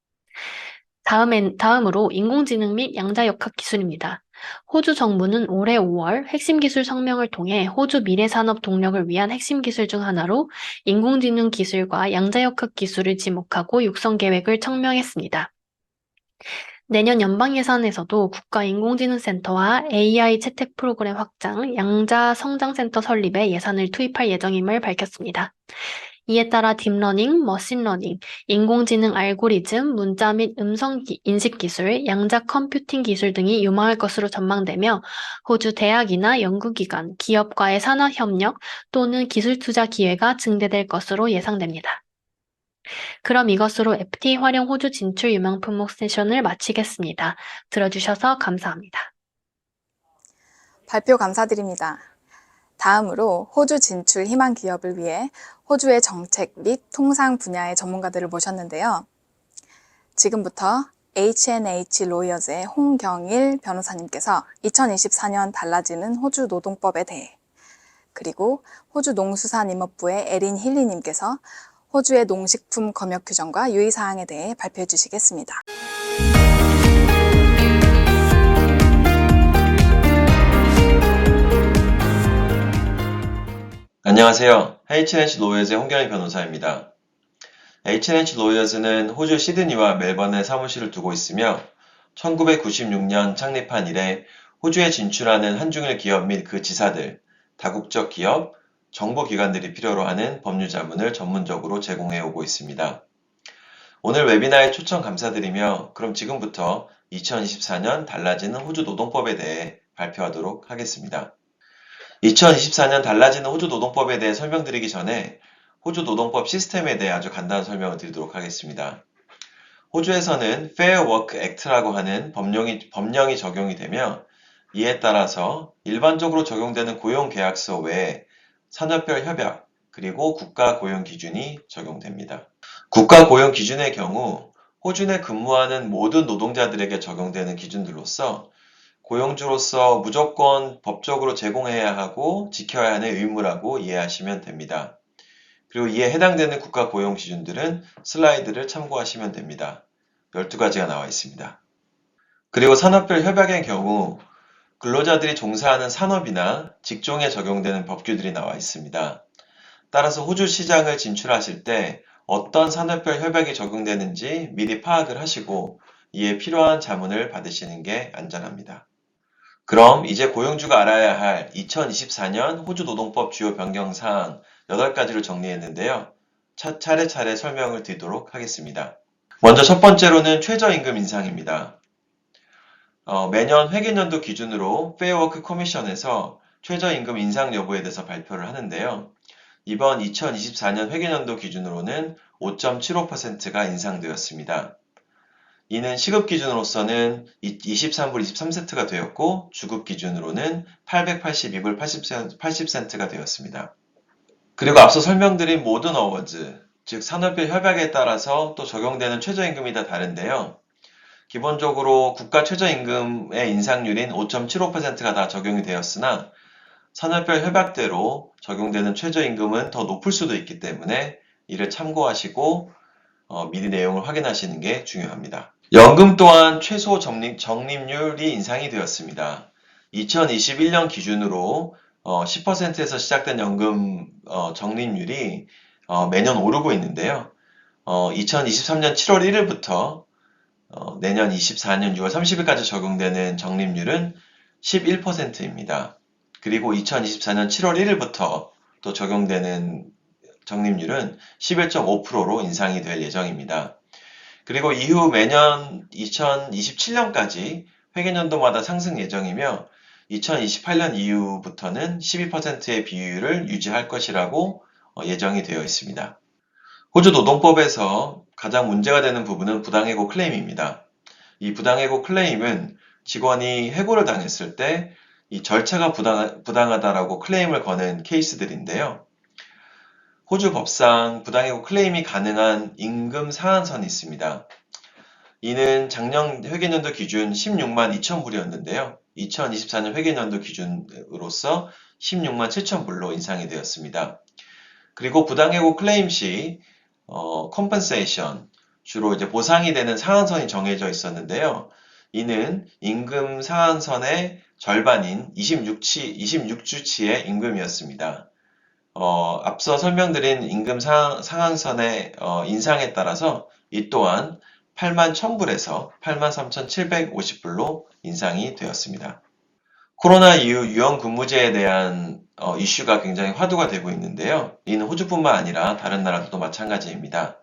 다음으로 인공지능 및 양자역학 기술입니다. 호주 정부는 올해 5월 핵심 기술 성명을 통해 호주 미래 산업 동력을 위한 핵심 기술 중 하나로 인공지능 기술과 양자역학 기술을 지목하고 육성 계획을 청명했습니다. 내년 연방 예산에서도 국가인공지능센터와 AI 채택 프로그램 확장, 양자성장센터 설립에 예산을 투입할 예정임을 밝혔습니다. 이에 따라 딥러닝, 머신러닝, 인공지능 알고리즘, 문자 및 음성 인식 기술, 양자 컴퓨팅 기술 등이 유망할 것으로 전망되며 호주 대학이나 연구기관, 기업과의 산업협력 또는 기술 투자 기회가 증대될 것으로 예상됩니다. 그럼 이것으로 FTA 활용 호주 진출 유망품목 세션을 마치겠습니다. 들어주셔서 감사합니다. 발표 감사드립니다. 다음으로 호주 진출 희망 기업을 위해 호주의 정책 및 통상 분야의 전문가들을 모셨는데요. 지금부터 H&H 로이어즈의 홍경일 변호사님께서 2024년 달라지는 호주 노동법에 대해, 그리고 호주 농수산임업부의 에린 힐리님께서 호주의 농식품 검역 규정과 유의사항에 대해 발표해 주시겠습니다. 안녕하세요. H&H 로이어즈의 홍경일 변호사입니다. H&H 로이어즈는 호주 시드니와 멜번에 사무실을 두고 있으며 1996년 창립한 이래 호주에 진출하는 한중일 기업 및 그 지사들, 다국적 기업, 정보기관들이 필요로 하는 법률 자문을 전문적으로 제공해 오고 있습니다. 오늘 웨비나에 초청 감사드리며 그럼 지금부터 2024년 달라지는 호주 노동법에 대해 발표하도록 하겠습니다. 2024년 달라지는 호주 노동법에 대해 설명드리기 전에 호주 노동법 시스템에 대해 아주 간단한 설명을 드리도록 하겠습니다. 호주에서는 Fair Work Act라고 하는 법령이 적용이 되며 이에 따라서 일반적으로 적용되는 고용계약서 외에 산업별 협약, 그리고 국가 고용 기준이 적용됩니다. 국가 고용 기준의 경우 호주 내 근무하는 모든 노동자들에게 적용되는 기준들로서 고용주로서 무조건 법적으로 제공해야 하고 지켜야 하는 의무라고 이해하시면 됩니다. 그리고 이에 해당되는 국가 고용 기준들은 슬라이드를 참고하시면 됩니다. 12가지가 나와 있습니다. 그리고 산업별 협약의 경우 근로자들이 종사하는 산업이나 직종에 적용되는 법규들이 나와 있습니다. 따라서 호주 시장을 진출하실 때 어떤 산업별 협약이 적용되는지 미리 파악을 하시고 이에 필요한 자문을 받으시는 게 안전합니다. 그럼 이제 고용주가 알아야 할 2024년 호주 노동법 주요 변경사항 8가지를 정리했는데요. 차례차례 설명을 드리도록 하겠습니다. 먼저 첫 번째로는 최저임금 인상입니다. 매년 회계연도 기준으로 페어워크 커미션에서 최저임금 인상 여부에 대해서 발표를 하는데요. 이번 2024년 회계연도 기준으로는 5.75%가 인상되었습니다. 이는 시급 기준으로서는 23불 23센트가 되었고 주급 기준으로는 882불 80센트가 되었습니다. 그리고 앞서 설명드린 모든 어워즈, 즉 산업별 협약에 따라서 또 적용되는 최저임금이 다 다른데요. 기본적으로 국가 최저임금의 인상률인 5.75%가 다 적용이 되었으나 산업별 협약대로 적용되는 최저임금은 더 높을 수도 있기 때문에 이를 참고하시고 미리 내용을 확인하시는 게 중요합니다. 연금 또한 최소 적립률이 인상이 되었습니다. 2021년 기준으로 10%에서 시작된 연금 적립률이 매년 오르고 있는데요. 2023년 7월 1일부터 내년 24년 6월 30일까지 적용되는 적립률은 11%입니다. 그리고 2024년 7월 1일부터 또 적용되는 적립률은 11.5%로 인상이 될 예정입니다. 그리고 이후 매년 2027년까지 회계연도마다 상승 예정이며 2028년 이후부터는 12%의 비율을 유지할 것이라고 예정이 되어 있습니다. 호주 노동법에서 가장 문제가 되는 부분은 부당해고 클레임입니다. 이 부당해고 클레임은 직원이 해고를 당했을 때 이 절차가 부당하다라고 클레임을 거는 케이스들인데요. 호주 법상 부당해고 클레임이 가능한 임금 상한선이 있습니다. 이는 작년 회계연도 기준 16만 2천 불이었는데요. 2024년 회계연도 기준으로서 16만 7천 불로 인상이 되었습니다. 그리고 부당해고 클레임 시 compensation, 주로 이제 보상이 되는 상한선이 정해져 있었는데요. 이는 임금 상한선의 절반인 26주치의 임금이었습니다. 앞서 설명드린 임금 상한선의 인상에 따라서 이 또한 8만 1000불에서 8만 3750불로 인상이 되었습니다. 코로나 이후 유연근무제에 대한 이슈가 굉장히 화두가 되고 있는데요. 이는 호주뿐만 아니라 다른 나라들도 마찬가지입니다.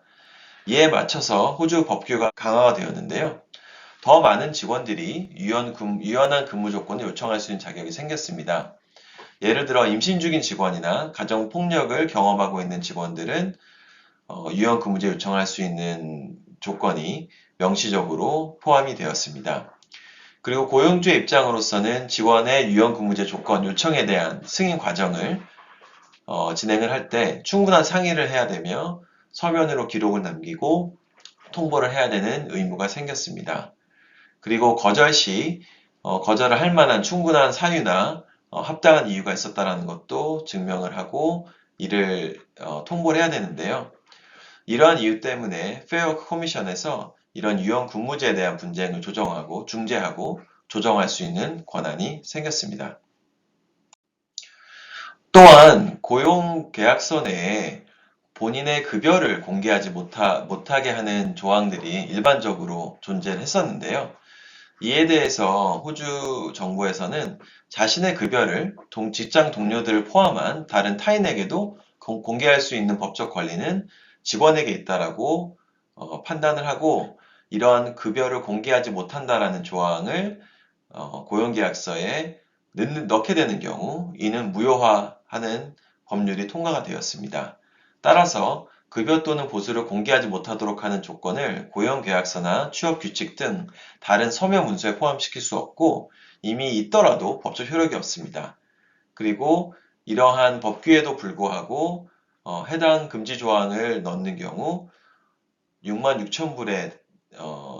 이에 맞춰서 호주 법규가 강화가 되었는데요. 더 많은 직원들이 유연한 근무 조건을 요청할 수 있는 자격이 생겼습니다. 예를 들어 임신 중인 직원이나 가정폭력을 경험하고 있는 직원들은 유연근무제 요청할 수 있는 조건이 명시적으로 포함이 되었습니다. 그리고 고용주의 입장으로서는 직원의 유연근무제 조건 요청에 대한 승인 과정을 진행을 할 때 충분한 상의를 해야 되며 서면으로 기록을 남기고 통보를 해야 되는 의무가 생겼습니다. 그리고 거절 시 거절을 할 만한 충분한 사유나 합당한 이유가 있었다는 것도 증명을 하고 이를 통보를 해야 되는데요. 이러한 이유 때문에 페어 커미션에서 이런 유연 근무제에 대한 분쟁을 중재하고 조정할 수 있는 권한이 생겼습니다. 또한 고용계약서 내에 본인의 급여를 공개하지 못하게 하는 조항들이 일반적으로 존재를 했었는데요. 이에 대해서 호주 정부에서는 자신의 급여를 직장 동료들을 포함한 다른 타인에게도 공개할 수 있는 법적 권리는 직원에게 있다라고 판단을 하고 이러한 급여를 공개하지 못한다라는 조항을 고용계약서에 넣게 되는 경우 이는 무효화하는 법률이 통과가 되었습니다. 따라서 급여 또는 보수를 공개하지 못하도록 하는 조건을 고용계약서나 취업규칙 등 다른 서면 문서에 포함시킬 수 없고 이미 있더라도 법적 효력이 없습니다. 그리고 이러한 법규에도 불구하고 해당 금지 조항을 넣는 경우 6만 6천 불에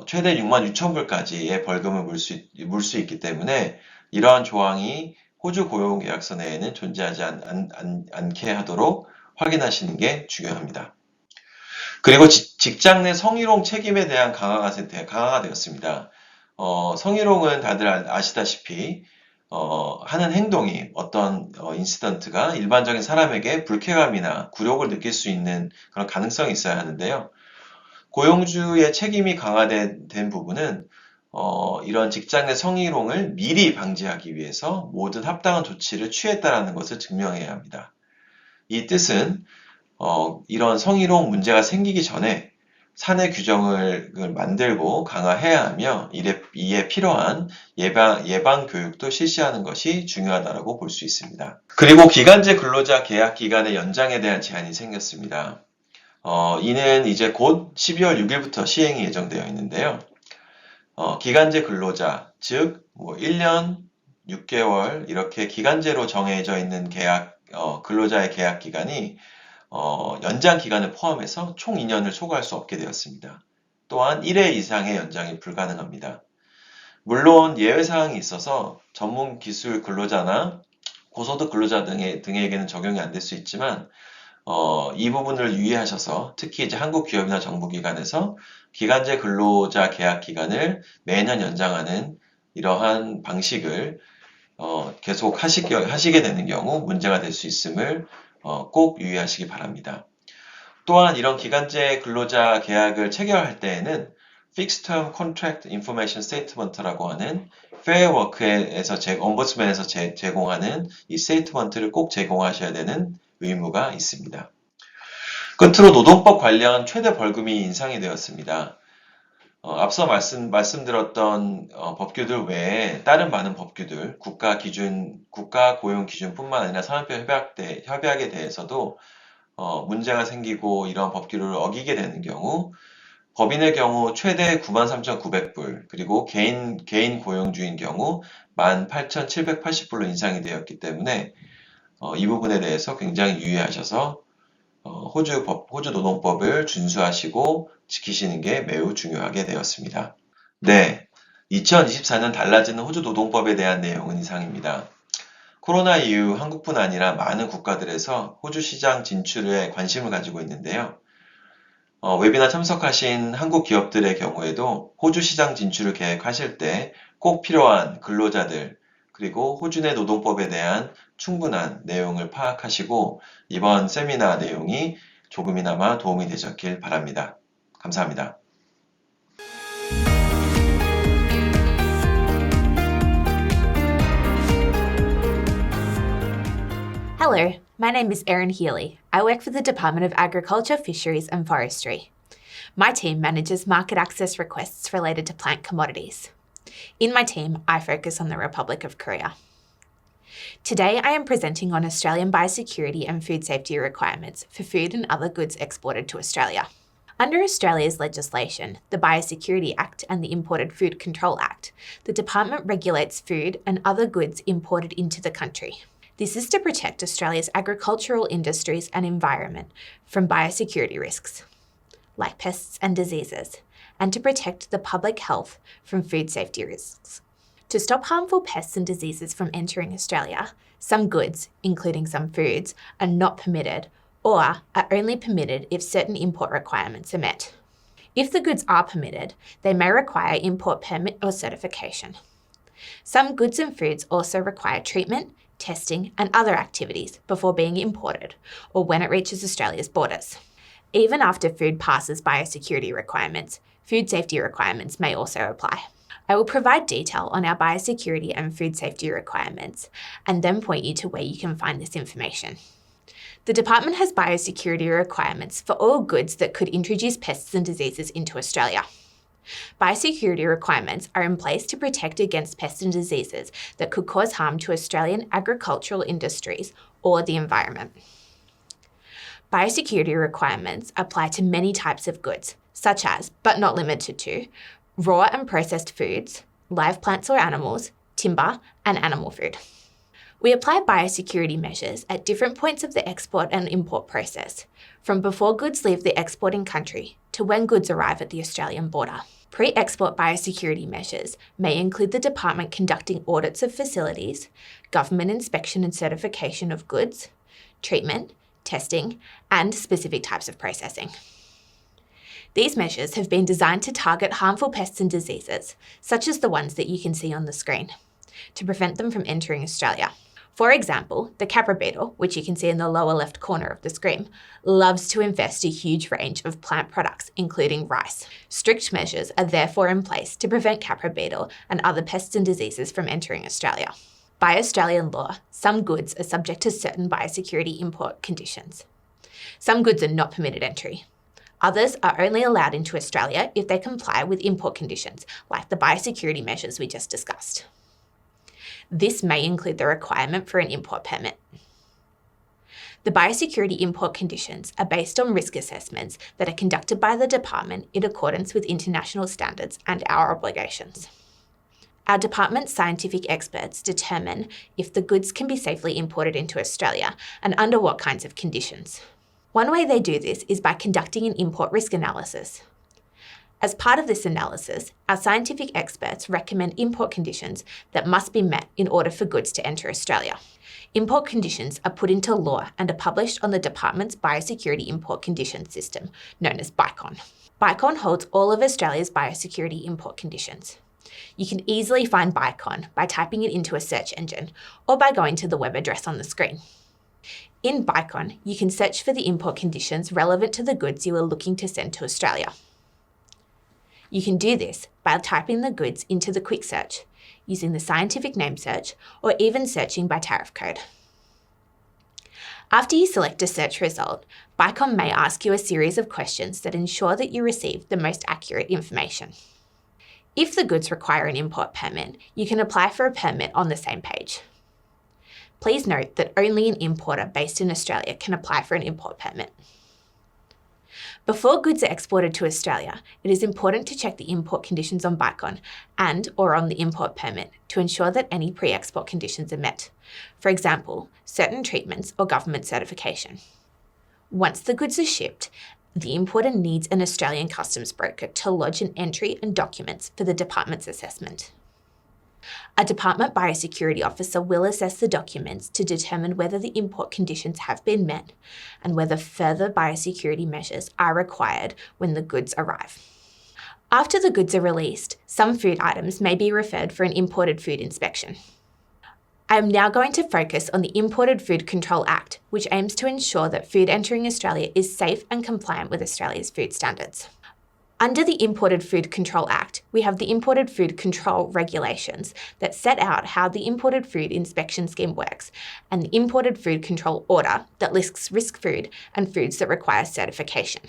최대 6만 6천 불까지의 벌금을 물 수 있기 때문에 이러한 조항이 호주 고용계약서 내에는 존재하지 않게 하도록 확인하시는 게 중요합니다. 그리고 직장 내 성희롱 책임에 대한 강화가 되었습니다. 성희롱은 다들 아시다시피 하는 행동이 어떤 인시던트가 일반적인 사람에게 불쾌감이나 굴욕을 느낄 수 있는 그런 가능성이 있어야 하는데요. 고용주의 책임이 강화된 부분은 이런 직장 내 성희롱을 미리 방지하기 위해서 모든 합당한 조치를 취했다라는 것을 증명해야 합니다. 이 뜻은 이런 성희롱 문제가 생기기 전에 사내 규정을 만들고 강화해야 하며 이에 필요한 예방 교육도 실시하는 것이 중요하다고 볼 수 있습니다. 그리고 기간제 근로자 계약 기간의 연장에 대한 제한이 생겼습니다. 이는 이제 곧 12월 6일부터 시행이 예정되어 있는데요. 기간제 근로자, 즉 1년, 6개월 이렇게 기간제로 정해져 있는 근로자의 계약 기간이 연장 기간을 포함해서 총 2년을 초과할 수 없게 되었습니다. 또한 1회 이상의 연장이 불가능합니다. 물론 예외사항이 있어서 전문 기술 근로자나 고소득 근로자 등에게는 적용이 안 될 수 있지만 이 부분을 유의하셔서 특히 이제 한국 기업이나 정부기관에서 기간제 근로자 계약 기간을 매년 연장하는 이러한 방식을 계속 하시게 되는 경우 문제가 될 수 있음을 꼭 유의하시기 바랍니다. 또한 이런 기간제 근로자 계약을 체결할 때에는 Fixed Term Contract Information Statement라고 하는 Fair Work에서 엄부드스맨에서 제공하는 이 스테이트먼트를 꼭 제공하셔야 되는 의무가 있습니다. 끝으로 노동법 관련 최대 벌금이 인상이 되었습니다. 앞서 말씀드렸던 법규들 외에 다른 많은 법규들, 국가 고용 기준뿐만 아니라 산업별 협약에 대해서도 문제가 생기고 이런 법규를 어기게 되는 경우 법인의 경우 최대 93,900불, 그리고 개인 고용주인 경우 18,780불로 인상이 되었기 때문에 이 부분에 대해서 굉장히 유의하셔서 호주 노동법을 준수하시고 지키시는 게 매우 중요하게 되었습니다. 네, 2024년 달라지는 호주 노동법에 대한 내용은 이상입니다. 코로나 이후 한국뿐 아니라 많은 국가들에서 호주 시장 진출에 관심을 가지고 있는데요. 웨비나 참석하신 한국 기업들의 경우에도 호주 시장 진출을 계획하실 때 꼭 필요한 근로자들 그리고 호주 내 노동법에 대한 충분한 내용을 파악하시고 이번 세미나 내용이 조금이나마 도움이 되셨길 바랍니다. 감사합니다. Hello, my name is Erin Healy. I work for the Department of Agriculture, Fisheries and Forestry. My team manages market access requests related to plant commodities. In my team, I focus on the Republic of Korea. Today, I am presenting on Australian biosecurity and food safety requirements for food and other goods exported to Australia. Under Australia's legislation, the Biosecurity Act and the Imported Food Control Act, the department regulates food and other goods imported into the country. This is to protect Australia's agricultural industries and environment from biosecurity risks, like pests and diseases, and to protect the public health from food safety risks. To stop harmful pests and diseases from entering Australia, some goods, including some foods, are not permitted or are only permitted if certain import requirements are met. If the goods are permitted, they may require import permit or certification. Some goods and foods also require treatment, testing and other activities before being imported or when it reaches Australia's borders. Even after food passes biosecurity requirements, food safety requirements may also apply. I will provide detail on our biosecurity and food safety requirements and then point you to where you can find this information. The department has biosecurity requirements for all goods that could introduce pests and diseases into Australia. Biosecurity requirements are in place to protect against pests and diseases that could cause harm to Australian agricultural industries or the environment. Biosecurity requirements apply to many types of goods, such as, but not limited to, raw and processed foods, live plants or animals, timber, and animal food. We apply biosecurity measures at different points of the export and import process, from before goods leave the exporting country to when goods arrive at the Australian border. Pre-export biosecurity measures may include the department conducting audits of facilities, government inspection and certification of goods, treatment, testing, and specific types of processing. These measures have been designed to target harmful pests and diseases, such as the ones that you can see on the screen, to prevent them from entering Australia. For example, the capra beetle, which you can see in the lower left corner of the screen, loves to infest a huge range of plant products, including rice. Strict measures are therefore in place to prevent capra beetle and other pests and diseases from entering Australia. By Australian law, some goods are subject to certain biosecurity import conditions. Some goods are not permitted entry. Others are only allowed into Australia if they comply with import conditions, like the biosecurity measures we just discussed. This may include the requirement for an import permit. The biosecurity import conditions are based on risk assessments that are conducted by the department in accordance with international standards and our obligations. Our department's scientific experts determine if the goods can be safely imported into Australia and under what kinds of conditions. One way they do this is by conducting an import risk analysis. As part of this analysis, our scientific experts recommend import conditions that must be met in order for goods to enter Australia. Import conditions are put into law and are published on the Department's Biosecurity Import Conditions System, known as BICON. BICON holds all of Australia's biosecurity import conditions. You can easily find BICON by typing it into a search engine or by going to the web address on the screen. In BICON, you can search for the import conditions relevant to the goods you are looking to send to Australia. You can do this by typing the goods into the quick search, using the scientific name search, or even searching by tariff code. After you select a search result, BICON may ask you a series of questions that ensure that you receive the most accurate information. If the goods require an import permit, you can apply for a permit on the same page. Please note that only an importer based in Australia can apply for an import permit. Before goods are exported to Australia, it is important to check the import conditions on BICON and or on the import permit to ensure that any pre-export conditions are met. For example, certain treatments or government certification. Once the goods are shipped, the importer needs an Australian customs broker to lodge an entry and documents for the department's assessment. A department biosecurity officer will assess the documents to determine whether the import conditions have been met and whether further biosecurity measures are required when the goods arrive. After the goods are released, some food items may be referred for an imported food inspection. I am now going to focus on the Imported Food Control Act, which aims to ensure that food entering Australia is safe and compliant with Australia's food standards. Under the Imported Food Control Act, we have the Imported Food Control Regulations that set out how the Imported Food Inspection Scheme works, and the Imported Food Control Order that lists risk food and foods that require certification.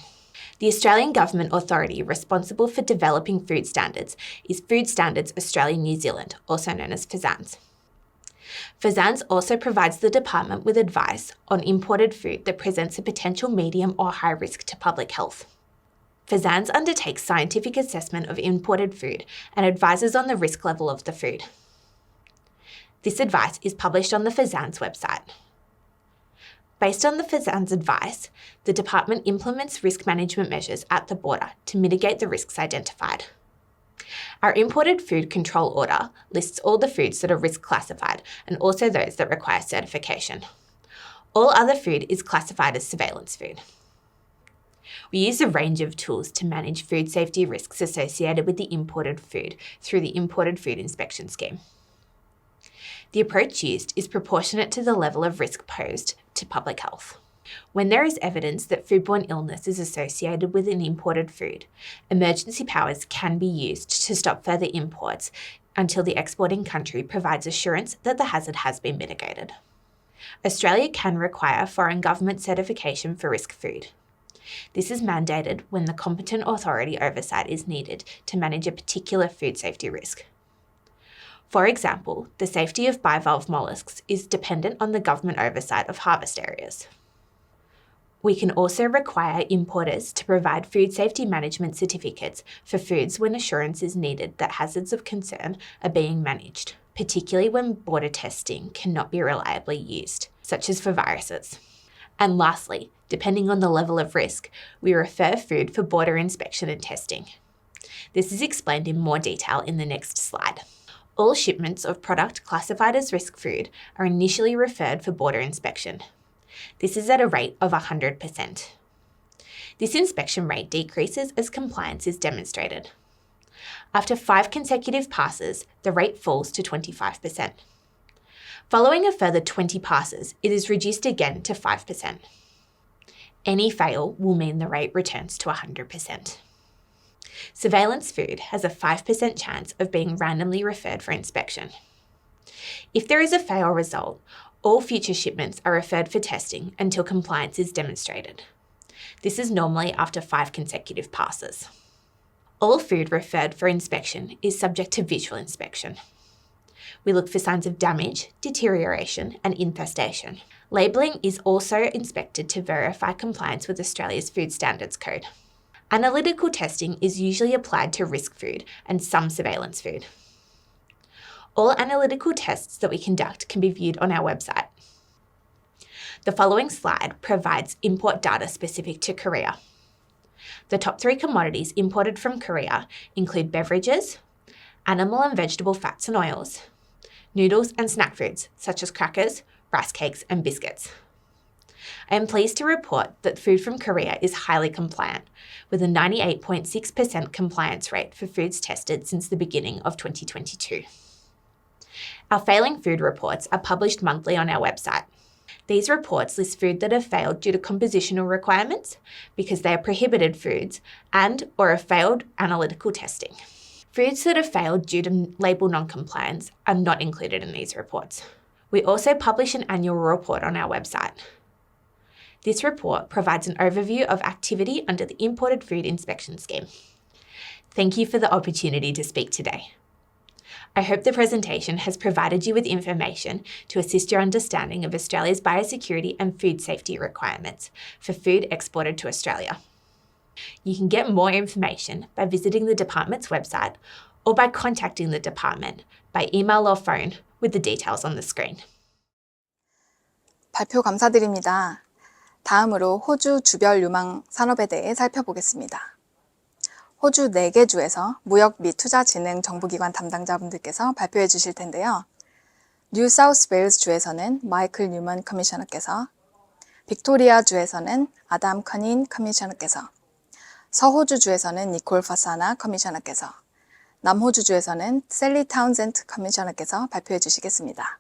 The Australian Government authority responsible for developing food standards is Food Standards Australia New Zealand, also known as FSANZ. FSANZ also provides the department with advice on imported food that presents a potential medium or high risk to public health. FSANZ undertakes scientific assessment of imported food and advises on the risk level of the food. This advice is published on the FSANZ website. Based on the FSANZ advice, the department implements risk management measures at the border to mitigate the risks identified. Our Imported Food Control Order lists all the foods that are risk classified and also those that require certification. All other food is classified as surveillance food. We use a range of tools to manage food safety risks associated with the imported food through the Imported Food Inspection Scheme. The approach used is proportionate to the level of risk posed to public health. When there is evidence that foodborne illness is associated with an imported food, emergency powers can be used to stop further imports until the exporting country provides assurance that the hazard has been mitigated. Australia can require foreign government certification for risk food. This is mandated when the competent authority oversight is needed to manage a particular food safety risk. For example, the safety of bivalve molluscs is dependent on the government oversight of harvest areas. We can also require importers to provide food safety management certificates for foods when assurance is needed that hazards of concern are being managed, particularly when border testing cannot be reliably used, such as for viruses. And lastly, depending on the level of risk, we refer food for border inspection and testing. This is explained in more detail in the next slide. All shipments of product classified as risk food are initially referred for border inspection. This is at a rate of 100%. This inspection rate decreases as compliance is demonstrated. After 5 consecutive passes, the rate falls to 25%. Following a further 20 passes, it is reduced again to 5%. Any fail will mean the rate returns to 100%. Surveillance food has a 5% chance of being randomly referred for inspection. If there is a fail result, all future shipments are referred for testing until compliance is demonstrated. This is normally after 5 consecutive passes. All food referred for inspection is subject to visual inspection. We look for signs of damage, deterioration, and infestation. Labelling is also inspected to verify compliance with Australia's Food Standards Code. Analytical testing is usually applied to risk food and some surveillance food. All analytical tests that we conduct can be viewed on our website. The following slide provides import data specific to Korea. The top 3 commodities imported from Korea include beverages, animal and vegetable fats and oils, noodles and snack foods such as crackers, rice cakes and biscuits. I am pleased to report that food from Korea is highly compliant, with a 98.6% compliance rate for foods tested since the beginning of 2022. Our failing food reports are published monthly on our website. These reports list food that have failed due to compositional requirements, because they are prohibited foods, and or have failed analytical testing. Foods that have failed due to label non-compliance are not included in these reports. We also publish an annual report on our website. This report provides an overview of activity under the Imported Food Inspection Scheme. Thank you for the opportunity to speak today. I hope the presentation has provided you with information to assist your understanding of Australia's biosecurity and food safety requirements for food exported to Australia. You can get more information by visiting the department's website or by contacting the department by email or phone with the details on the screen. 발표 감사드립니다. 다음으로 호주 주별 유망 산업에 대해 살펴보겠습니다. 호주 4개 주에서 무역 및 투자 진흥 정부기관 담당자분들께서 발표해 주실 텐데요. 뉴 사우스 웨일스 주에서는 마이클 뉴먼 커미셔너께서, 빅토리아 주에서는 아담 커닌 커미셔너께서, 서호주 주에서는 니콜 파사나 커미셔너께서, 남호주 주에서는 셀리 타운센트 커미셔너께서 발표해 주시겠습니다.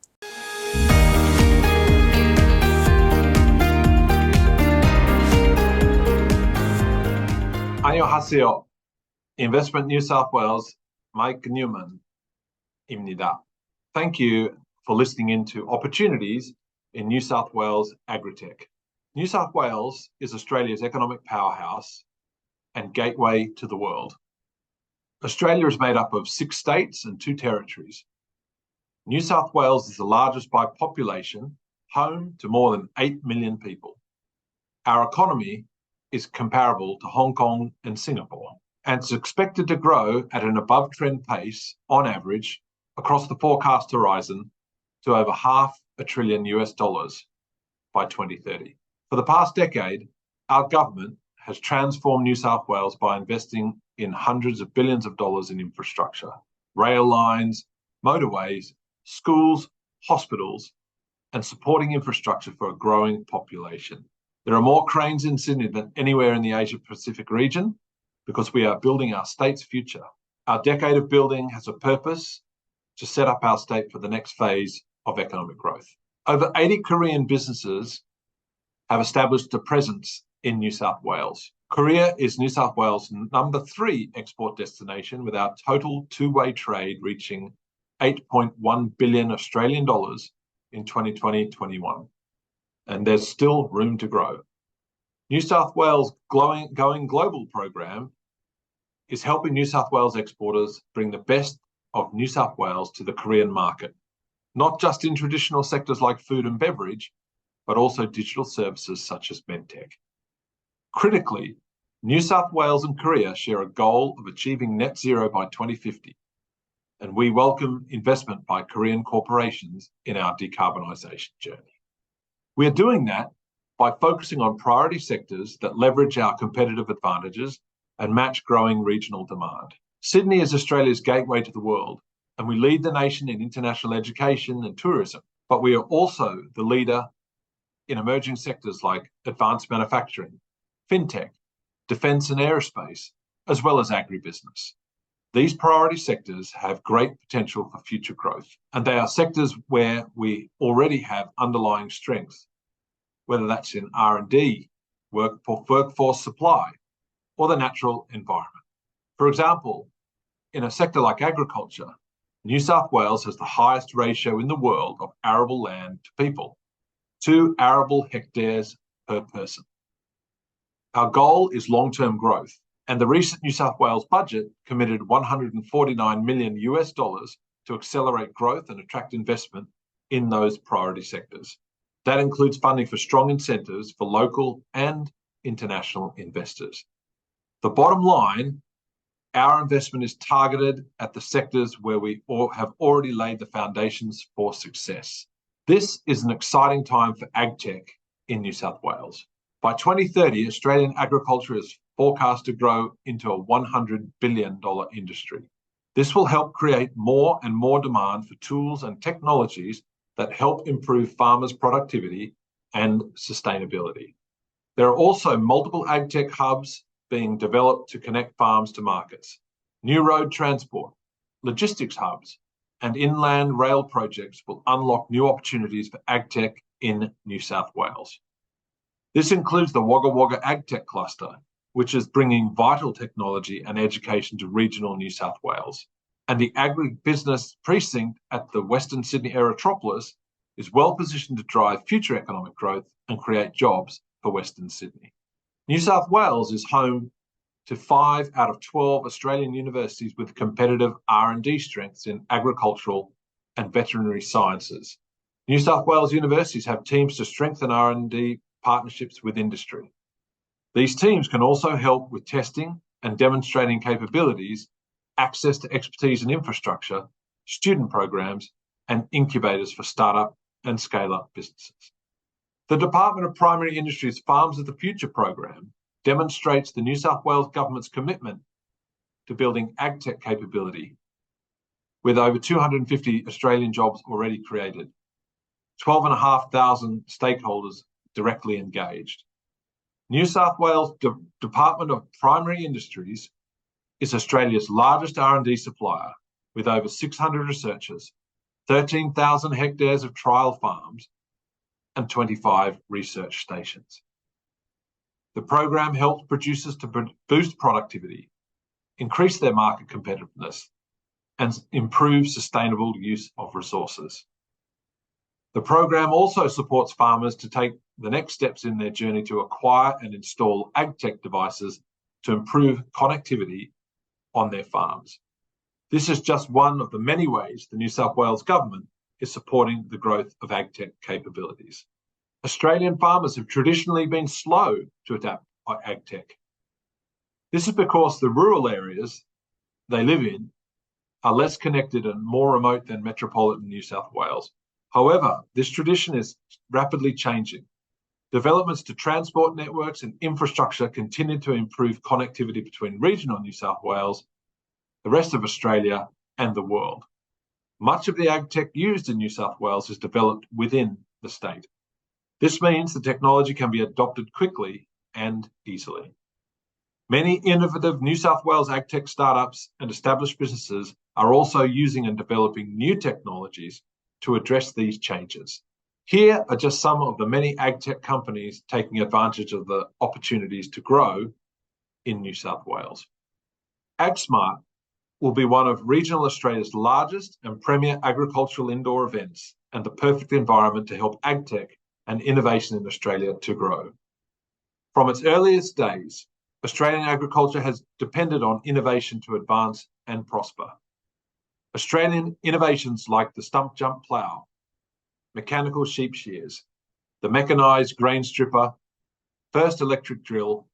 안녕하세요. Investment New South Wales, Mike Newman입니다. Thank you for listening into opportunities in New South Wales agritech. New South Wales is Australia's economic powerhouse and gateway to the world. Australia is made up of 6 states and 2 territories. New South Wales is the largest by population, home to more than 8 million people. Our economy is comparable to Hong Kong and Singapore, and it's expected to grow at an above-trend pace on average across the forecast horizon to over $500 billion by 2030. For the past decade, our government has transformed New South Wales by investing in hundreds of billions of dollars in infrastructure, rail lines, motorways, schools, hospitals, and supporting infrastructure for a growing population. There are more cranes in Sydney than anywhere in the Asia-Pacific region because we are building our state's future. Our decade of building has a purpose to set up our state for the next phase of economic growth. Over 80 Korean businesses have established a presence in New South Wales. Korea is New South Wales' number 3 export destination, with our total two-way trade reaching 8.1 billion Australian dollars in 2020-21. And there's still room to grow. New South Wales' Going Global program is helping New South Wales exporters bring the best of New South Wales to the Korean market, not just in traditional sectors like food and beverage, but also digital services such as medtech. Critically, New South Wales and Korea share a goal of achieving net zero by 2050, and we welcome investment by Korean corporations in our decarbonisation journey. We are doing that by focusing on priority sectors that leverage our competitive advantages and match growing regional demand. Sydney is Australia's gateway to the world, and we lead the nation in international education and tourism, but we are also the leader in emerging sectors like advanced manufacturing, fintech, defence and aerospace, as well as agribusiness. These priority sectors have great potential for future growth, and they are sectors where we already have underlying strengths, whether that's in R&D, workforce supply, or the natural environment. For example, in a sector like agriculture, New South Wales has the highest ratio in the world of arable land to people, 2 arable hectares per person. Our goal is long-term growth, and the recent New South Wales budget committed $149 million to accelerate growth and attract investment in those priority sectors. That includes funding for strong incentives for local and international investors. The bottom line, our investment is targeted at the sectors where we have already laid the foundations for success. This is an exciting time for agtech in New South Wales. By 2030, Australian agriculture is forecast to grow into a $100 billion industry. This will help create more and more demand for tools and technologies that help improve farmers' productivity and sustainability. There are also multiple agtech hubs being developed to connect farms to markets. New road transport, logistics hubs, and inland rail projects will unlock new opportunities for agtech in New South Wales. This includes the Wagga Wagga Agtech Cluster, which is bringing vital technology and education to regional New South Wales. And the agribusiness precinct at the Western Sydney Aerotropolis is well positioned to drive future economic growth and create jobs for Western Sydney. New South Wales is home to 5 out of 12 Australian universities with competitive R&D strengths in agricultural and veterinary sciences. New South Wales universities have teams to strengthen R&D partnerships with industry. These teams can also help with testing and demonstrating capabilities, access to expertise and infrastructure, student programs, and incubators for startup and scale-up businesses. The Department of Primary Industries Farms of the Future program demonstrates the New South Wales Government's commitment to building agtech capability, with over 250 Australian jobs already created, 12,500 stakeholders directly engaged. New South Wales Department of Primary Industries is Australia's largest R&D supplier, with over 600 researchers, 13,000 hectares of trial farms, and 25 research stations. The program helps producers to boost productivity, increase their market competitiveness, and improve sustainable use of resources. The program also supports farmers to take the next steps in their journey to acquire and install agtech devices to improve connectivity on their farms. This is just one of the many ways the New South Wales Government is supporting the growth of agtech capabilities. Australian farmers have traditionally been slow to adapt agtech. This is because the rural areas they live in are less connected and more remote than metropolitan New South Wales. However, this tradition is rapidly changing. Developments to transport networks and infrastructure continue to improve connectivity between regional New South Wales, the rest of Australia, and the world. Much of the agtech used in New South Wales is developed within the state. This means the technology can be adopted quickly and easily. Many innovative New South Wales agtech startups and established businesses are also using and developing new technologies to address these changes. Here are just some of the many agtech companies taking advantage of the opportunities to grow in New South Wales. AgSmart will be one of regional Australia's largest and premier agricultural indoor events and the perfect environment to help agtech and innovation in Australia to grow. From its earliest days, Australian agriculture has depended on innovation to advance and prosper. Australian innovations like the stump jump plough, mechanical sheep shears, the mechanised grain stripper, first electric drill,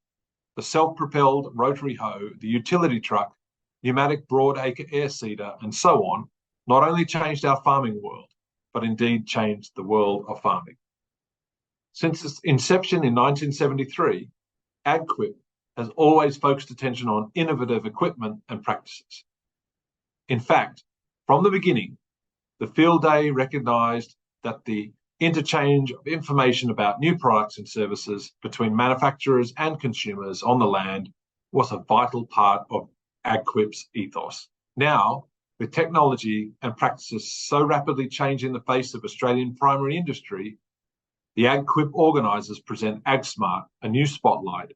the self-propelled rotary hoe, the utility truck, pneumatic broadacre air seeder, and so on, not only changed our farming world, but indeed changed the world of farming. Since its inception in 1973, AgQuip has always focused attention on innovative equipment and practices. In fact, from the beginning, the field day recognised that the interchange of information about new products and services between manufacturers and consumers on the land was a vital part of AgQuip's ethos. Now, with technology and practices so rapidly changing the face of Australian primary industry, the AgQuip organisers present AgSmart a new spotlight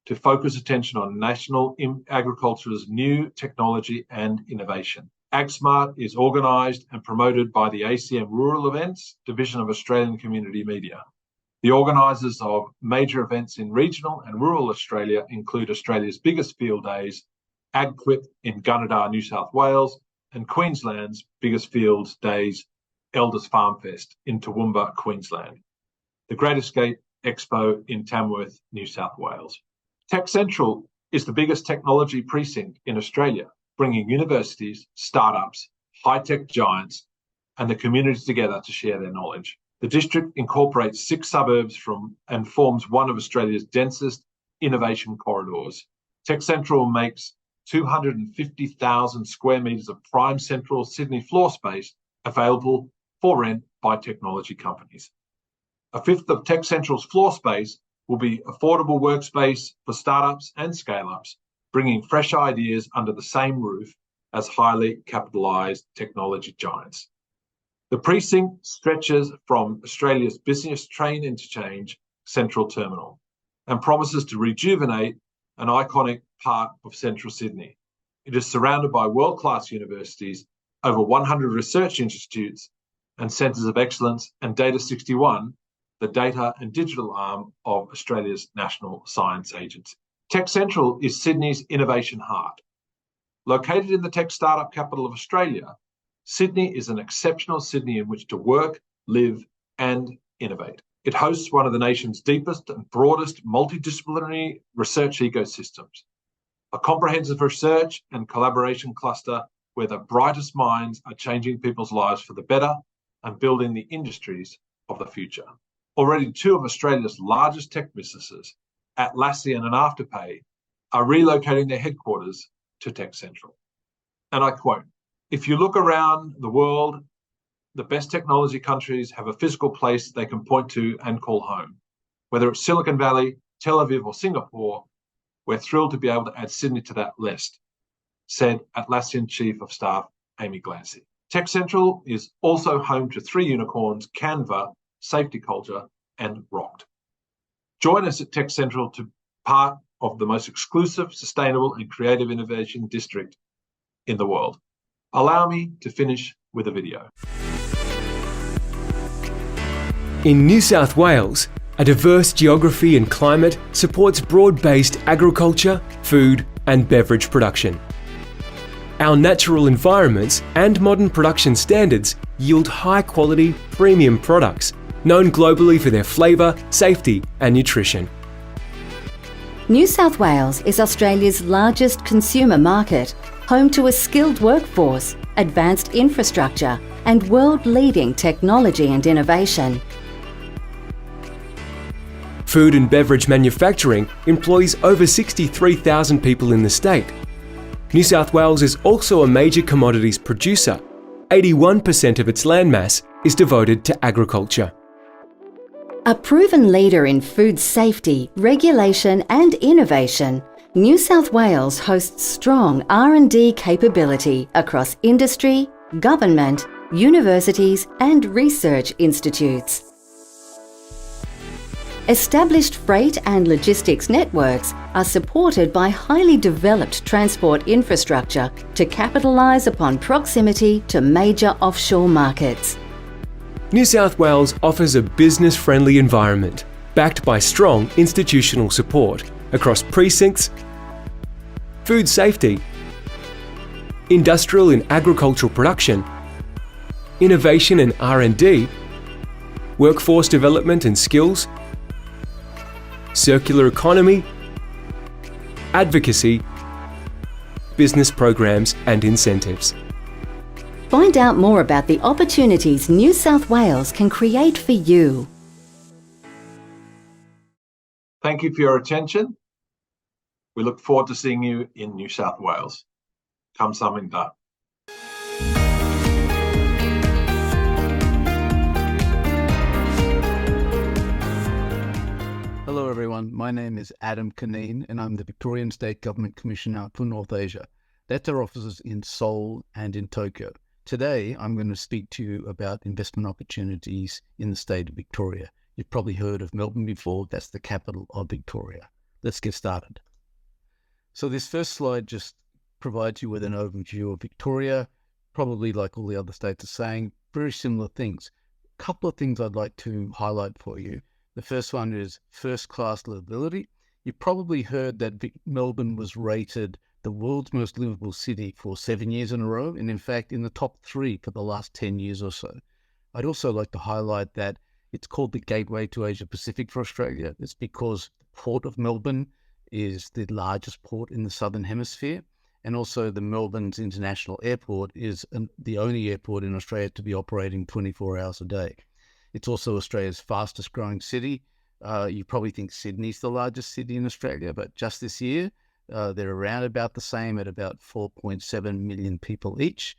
to focus attention on national agriculture's new technology and innovation. AgSmart is organised and promoted by the ACM Rural Events Division of Australian Community Media. The organisers of major events in regional and rural Australia include Australia's biggest field days, AgQuip in Gunnedah, New South Wales, and Queensland's biggest field days, Elders Farm Fest in Toowoomba, Queensland. The Great Escape Expo in Tamworth, New South Wales. Tech Central is the biggest technology precinct in Australia, bringing universities, startups, high-tech giants, and the communities together to share their knowledge. The district incorporates 6 suburbs and forms one of Australia's densest innovation corridors. Tech Central makes 250,000 square metres of prime central Sydney floor space available for rent by technology companies. A fifth of Tech Central's floor space will be affordable workspace for startups and scale-ups, bringing fresh ideas under the same roof as highly capitalised technology giants. The precinct stretches from Australia's busiest train interchange, Central Terminal, and promises to rejuvenate an iconic part of central Sydney. It is surrounded by world-class universities, over 100 research institutes and centres of excellence, and Data 61, the data and digital arm of Australia's National Science Agency. Tech Central is Sydney's innovation heart. Located in the tech startup capital of Australia, Sydney is an exceptional city in which to work, live and innovate. It hosts one of the nation's deepest and broadest multidisciplinary research ecosystems, a comprehensive research and collaboration cluster where the brightest minds are changing people's lives for the better and building the industries of the future. Already 2 of Australia's largest tech businesses, Atlassian and Afterpay, are relocating their headquarters to Tech Central. And I quote, "If you look around the world, the best technology countries have a physical place they can point to and call home. Whether it's Silicon Valley, Tel Aviv or Singapore, we're thrilled to be able to add Sydney to that list," said Atlassian Chief of Staff Amy Glancy. Tech Central is also home to 3 unicorns, Canva, Safety Culture and Rocked. Join us at Tech Central to be part of the most exclusive, sustainable and creative innovation district in the world. Allow me to finish with a video. In New South Wales, a diverse geography and climate supports broad-based agriculture, food and beverage production. Our natural environments and modern production standards yield high-quality, premium products, known globally for their flavour, safety and nutrition. New South Wales is Australia's largest consumer market, home to a skilled workforce, advanced infrastructure and world-leading technology and innovation. Food and beverage manufacturing employs over 63,000 people in the state. New South Wales is also a major commodities producer. 81% of its landmass is devoted to agriculture. A proven leader in food safety, regulation and innovation, New South Wales hosts strong R&D capability across industry, government, universities and research institutes. Established freight and logistics networks are supported by highly developed transport infrastructure to capitalise upon proximity to major offshore markets. New South Wales offers a business-friendly environment, backed by strong institutional support across precincts, food safety, industrial and agricultural production, innovation and R&D, workforce development and skills, circular economy, advocacy, business programs and incentives. Find out more about the opportunities New South Wales can create for you. Thank you for your attention. We look forward to seeing you in New South Wales. Kamsahamnida. Hello everyone, my name is Adam Kaneen and I'm the Victorian State Government Commissioner for North Asia. That's our offices in Seoul and in Tokyo. Today I'm going to speak to you about investment opportunities in the state of Victoria. You've probably heard of Melbourne before, that's the capital of Victoria. Let's get started. So this first slide just provides you with an overview of Victoria, probably like all the other states are saying, very similar things. A couple of things I'd like to highlight for you. The first one is first-class livability. You've probably heard that Melbourne was rated the world's most livable city for 7 years in a row, and in fact in the top 3 for the last 10 years or so. I'd also like to highlight that it's called the gateway to Asia Pacific for Australia. It's because the Port of Melbourne is the largest port in the Southern Hemisphere, and also the Melbourne's International Airport is the only airport in Australia to be operating 24 hours a day. It's also Australia's fastest growing city. You probably think Sydney's the largest city in Australia, but just this year, they're around about the same at about 4.7 million people each.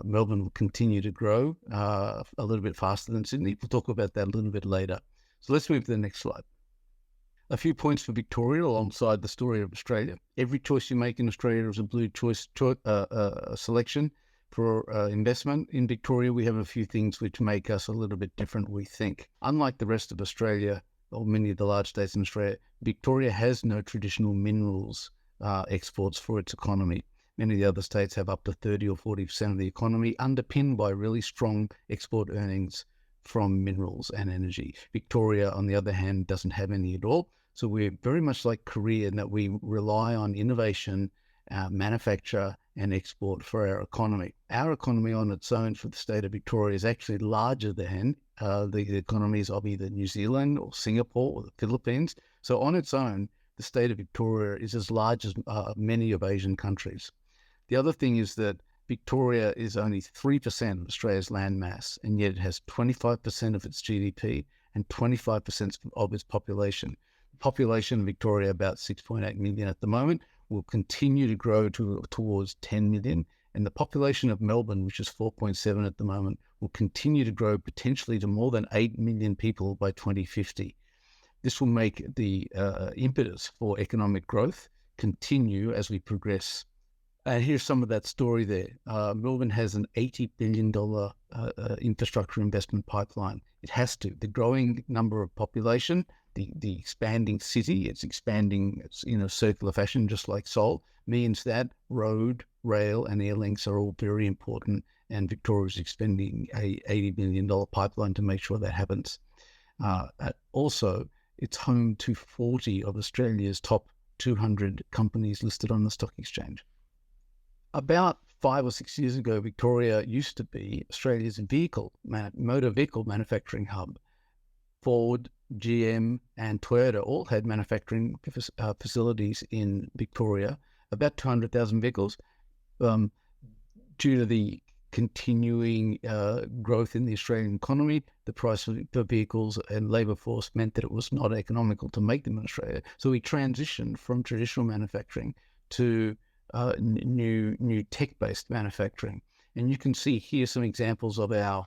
Melbourne will continue to grow a little bit faster than Sydney. We'll talk about that a little bit later. So let's move to the next slide. A few points for Victoria alongside the story of Australia. Every choice you make in Australia is a blue choice selection for investment. In Victoria, we have a few things which make us a little bit different, we think. Unlike the rest of Australia, or many of the large states in Australia, Victoria has no traditional minerals exports for its economy. Many of the other states have up to 30 or 40% of the economy underpinned by really strong export earnings from minerals and energy. Victoria, on the other hand, doesn't have any at all. So we're very much like Korea in that we rely on innovation, manufacture and export for our economy. Our economy on its own for the state of Victoria is actually larger than the economies of either New Zealand or Singapore or the Philippines. So on its own, the state of Victoria is as large as many of Asian countries. The other thing is that Victoria is only 3% of Australia's land mass, and yet it has 25% of its GDP and 25% of its population. The population of Victoria, about 6.8 million at the moment, will continue to grow towards 10 million. And the population of Melbourne, which is 4.7 at the moment, will continue to grow potentially to more than 8 million people by 2050. This will make the impetus for economic growth continue as we progress. And here's some of that story there. Melbourne has an $80 billion infrastructure investment pipeline. It has to. The growing number of population, the expanding city, it's expanding in a circular fashion, just like Seoul, means that road, rail and air links are all very important. And Victoria is expending a $80 billion pipeline to make sure that happens. Also, it's home to 40 of Australia's top 200 companies listed on the stock exchange. About 5 or 6 years ago, Victoria used to be Australia's motor vehicle manufacturing hub. Ford, GM and Toyota all had manufacturing facilities in Victoria, about 200,000 vehicles. Due to the continuing growth in the Australian economy, the price for vehicles and labour force meant that it was not economical to make them in Australia. So we transitioned from traditional manufacturing to new tech-based manufacturing. And you can see here some examples of our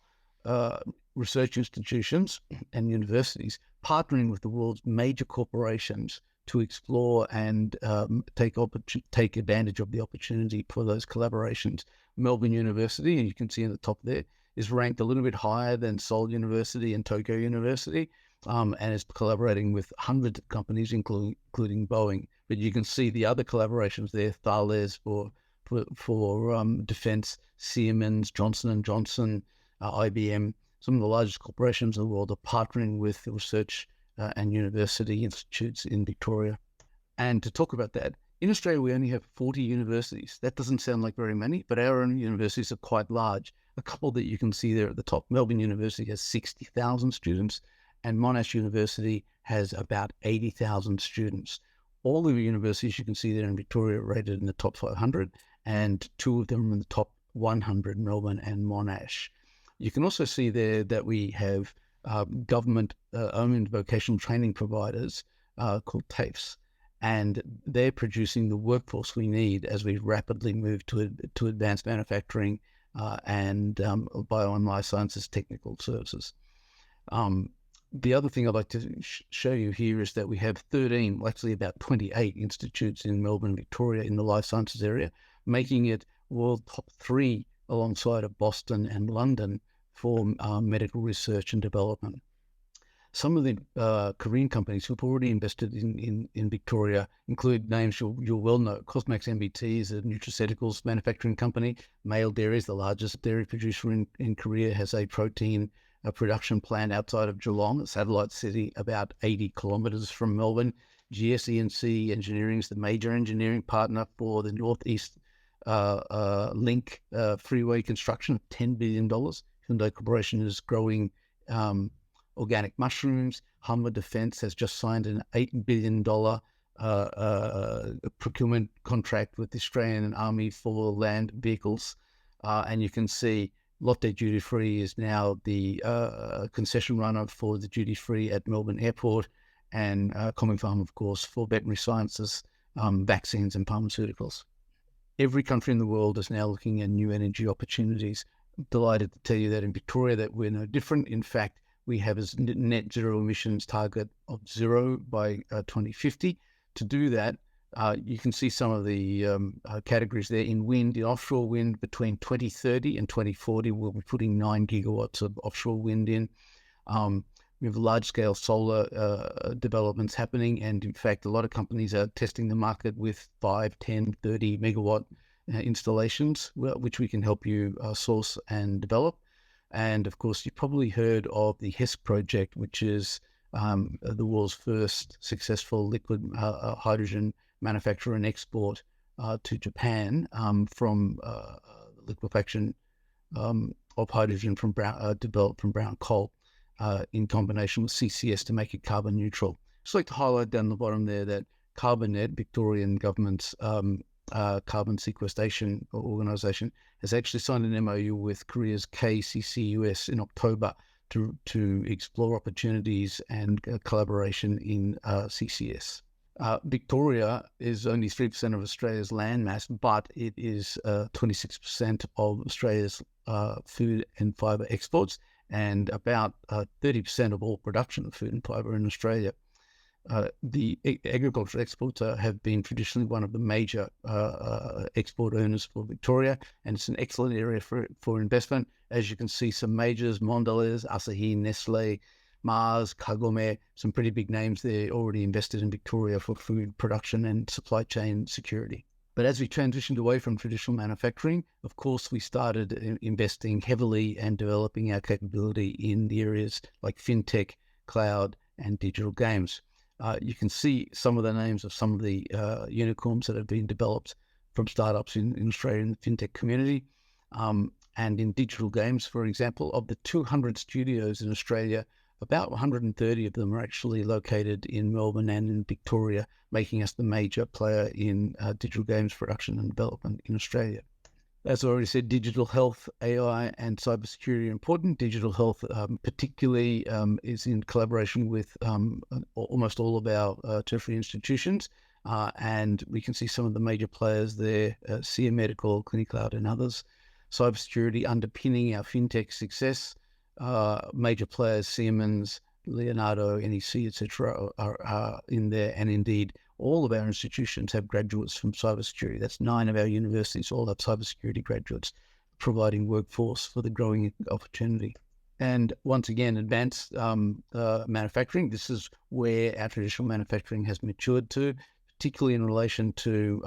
research institutions and universities partnering with the world's major corporations to explore and take advantage of the opportunity for those collaborations. Melbourne University, and you can see in the top there, is ranked a little bit higher than Seoul University and Tokyo University, and is collaborating with hundreds of companies, including Boeing. But you can see the other collaborations there: Thales for defense, Siemens, Johnson & Johnson, IBM. Some of the largest corporations in the world are partnering with the research and university institutes in Victoria. And to talk about that, in Australia, we only have 40 universities. That doesn't sound like very many, but our own universities are quite large. A couple that you can see there at the top: Melbourne University has 60,000 students, and Monash University has about 80,000 students. All the universities you can see there in Victoria are rated in the top 500, and 2 of them are in the top 100, Melbourne and Monash. You can also see there that we have government-owned vocational training providers called TAFEs, and they're producing the workforce we need as we rapidly move to advanced manufacturing and bio and life sciences technical services. The other thing I'd like to show you here is that we have 13, well, actually about 28 institutes in Melbourne, Victoria in the life sciences area, making it world top 3 alongside of Boston and London for medical research and development. Some of the Korean companies who've already invested in Victoria include names you'll well know. Cosmax MBT is a nutraceuticals manufacturing company. Male Dairy is the largest dairy producer in Korea, has a protein production plant outside of Geelong, a satellite city about 80 kilometres from Melbourne. GSE&C Engineering is the major engineering partner for the Northeast Link freeway construction of $10 billion. Hyundai Corporation is growing organic mushrooms. Hummer Defence has just signed an $8 billion procurement contract with the Australian Army for land vehicles. And you can see Lotte Duty Free is now the concession runner for the duty free at Melbourne Airport, and Common Farm, of course, for veterinary sciences, vaccines and pharmaceuticals. Every country in the world is now looking at new energy opportunities. I'm delighted to tell you that in Victoria that we're no different. In fact, we have a net zero emissions target of 0 by 2050. To do that, you can see some of the categories there. In wind, in offshore wind, between 2030 and 2040, we'll be putting 9 gigawatts of offshore wind in. We have large-scale solar developments happening, and in fact, a lot of companies are testing the market with 5, 10, 30 megawatt installations, which we can help you source and develop. And of course, you've probably heard of the HESC project, which is the world's first successful liquid hydrogen manufacture and export to Japan from liquefaction of hydrogen from developed from brown coal in combination with CCS to make it carbon neutral. Just like to highlight down the bottom there that CarbonNet, Victorian government's carbon sequestration organisation, has actually signed an MOU with Korea's KCCUS in October to explore opportunities and collaboration in CCS. Victoria is only 3% of Australia's landmass, but it is 26% of Australia's food and fibre exports, and about 30% of all production of food and fibre in Australia. The agricultural exports have been traditionally one of the major export earners for Victoria, and it's an excellent area for investment. As you can see, some majors, Mondelez, Asahi, Nestle, Mars, Kagome, some pretty big names there already invested in Victoria for food production and supply chain security. But as we transitioned away from traditional manufacturing, of course, we started investing heavily and developing our capability in the areas like fintech, cloud, and digital games. You can see some of the names of some of the unicorns that have been developed from startups in Australia in the fintech community. And in digital games, for example, of the 200 studios in Australia, about 130 of them are actually located in Melbourne and in Victoria, making us the major player in digital games production and development in Australia. As I already said, digital health, AI, and cybersecurity are important. Digital health particularly is in collaboration with almost all of our tertiary institutions. And we can see some of the major players there, CM Medical, Clinicloud, and others. Cybersecurity underpinning our fintech success. Major players, Siemens, Leonardo, NEC, etc., are in there, and indeed all of our institutions have graduates from cybersecurity. That's 9 of our universities all have cybersecurity graduates, providing workforce for the growing opportunity. And once again, advanced manufacturing. This is where our traditional manufacturing has matured to, particularly in relation to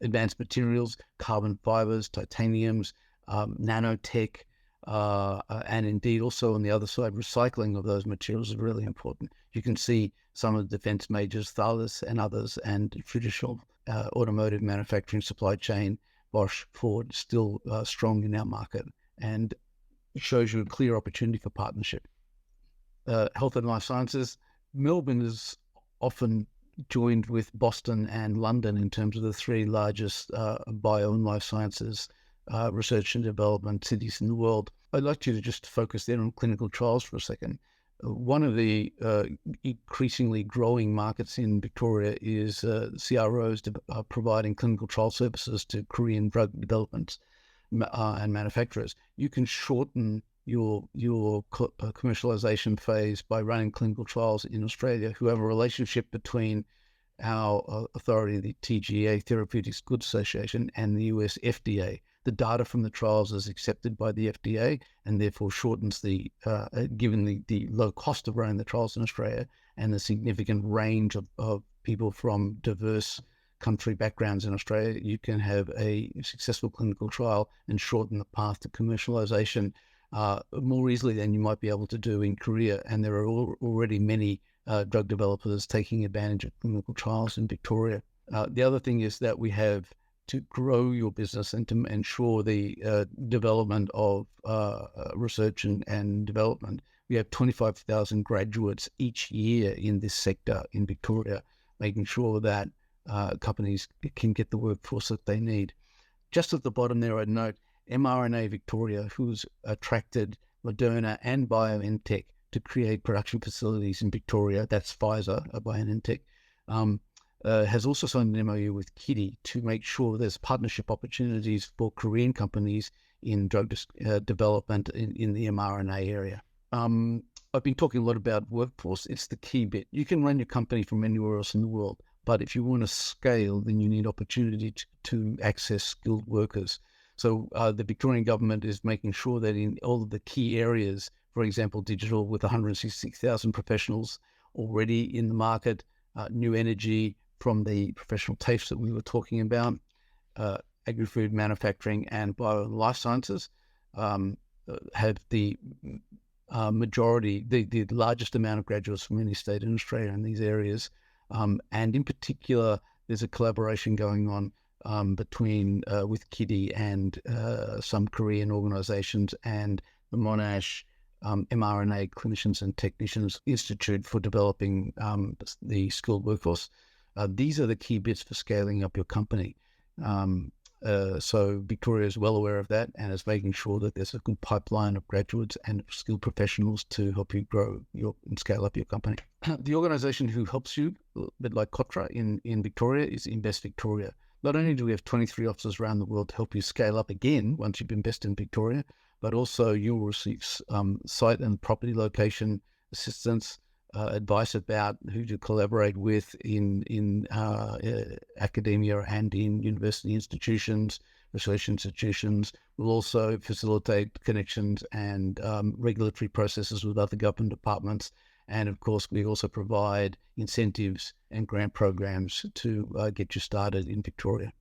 advanced materials, carbon fibers, titaniums, nanotech, and indeed also on the other side, recycling of those materials is really important. You can see some of the defense majors, Thales and others, and traditional automotive manufacturing supply chain, Bosch, Ford, still strong in our market, and it shows you a clear opportunity for partnership. Health and life sciences, Melbourne is often joined with Boston and London in terms of the 3 largest bio and life sciences research and development cities in the world. I'd like you to just focus there on clinical trials for a second. One of the increasingly growing markets in Victoria is CROs providing clinical trial services to Korean drug developments and manufacturers. You can shorten your commercialization phase by running clinical trials in Australia, who have a relationship between our authority, the TGA, Therapeutics Goods Association, and the US FDA. The data from the trials is accepted by the FDA and therefore shortens given the low cost of running the trials in Australia and the significant range of people from diverse country backgrounds in Australia, you can have a successful clinical trial and shorten the path to commercialization more easily than you might be able to do in Korea. And there are already many drug developers taking advantage of clinical trials in Victoria. The other thing is that we have to grow your business and to ensure the development of research and development. We have 25,000 graduates each year in this sector in Victoria, making sure that companies can get the workforce that they need. Just at the bottom there, I'd note mRNA Victoria, who's attracted Moderna and BioNTech to create production facilities in Victoria. That's Pfizer, BioNTech. Has also signed an MOU with KIDI to make sure there's partnership opportunities for Korean companies in drug development in the mRNA area. I've been talking a lot about workforce. It's the key bit. You can run your company from anywhere else in the world, but if you want to scale, then you need opportunity to access skilled workers. So the Victorian government is making sure that in all of the key areas, for example, digital with 166,000 professionals already in the market, new energy from the professional TAFEs that we were talking about, agri-food manufacturing and bio and life sciences have the majority, the largest amount of graduates from any state in Australia in these areas. And in particular, there's a collaboration going on between with KIDI and some Korean organizations and the Monash mRNA Clinicians and Technicians Institute for developing the skilled workforce. These are the key bits for scaling up your company. So Victoria is well aware of that and is making sure that there's a good pipeline of graduates and skilled professionals to help you grow and scale up your company. The organisation who helps you, a bit like COTRA in Victoria, is Invest Victoria. Not only do we have 23 offices around the world to help you scale up again once you've invested in Victoria, but also you will receive site and property location assistance, advice about who to collaborate with in academia and in university institutions, research institutions. We'll also facilitate connections and regulatory processes with other government departments. And of course, we also provide incentives and grant programs to get you started in Victoria.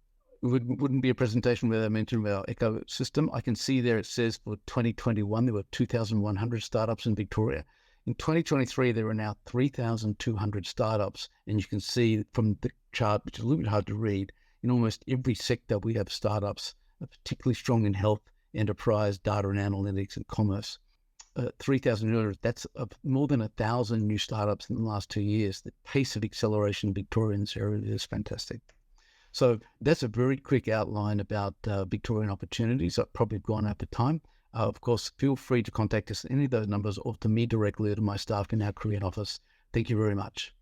It wouldn't be a presentation without mentioning our ecosystem. I can see there it says for 2021, there were 2,100 startups in Victoria. In 2023, there are now 3,200 startups. And you can see from the chart, which is a little bit hard to read, in almost every sector, we have startups, particularly strong in health, enterprise, data and analytics, and commerce. 3,200, that's more than 1,000 new startups in the last 2 years. The pace of acceleration in Victoria in this area is fantastic. So that's a very quick outline about Victorian opportunities. I've probably gone over time. Of course, feel free to contact us at any of those numbers or to me directly or to my staff in our Korean office. Thank you very much.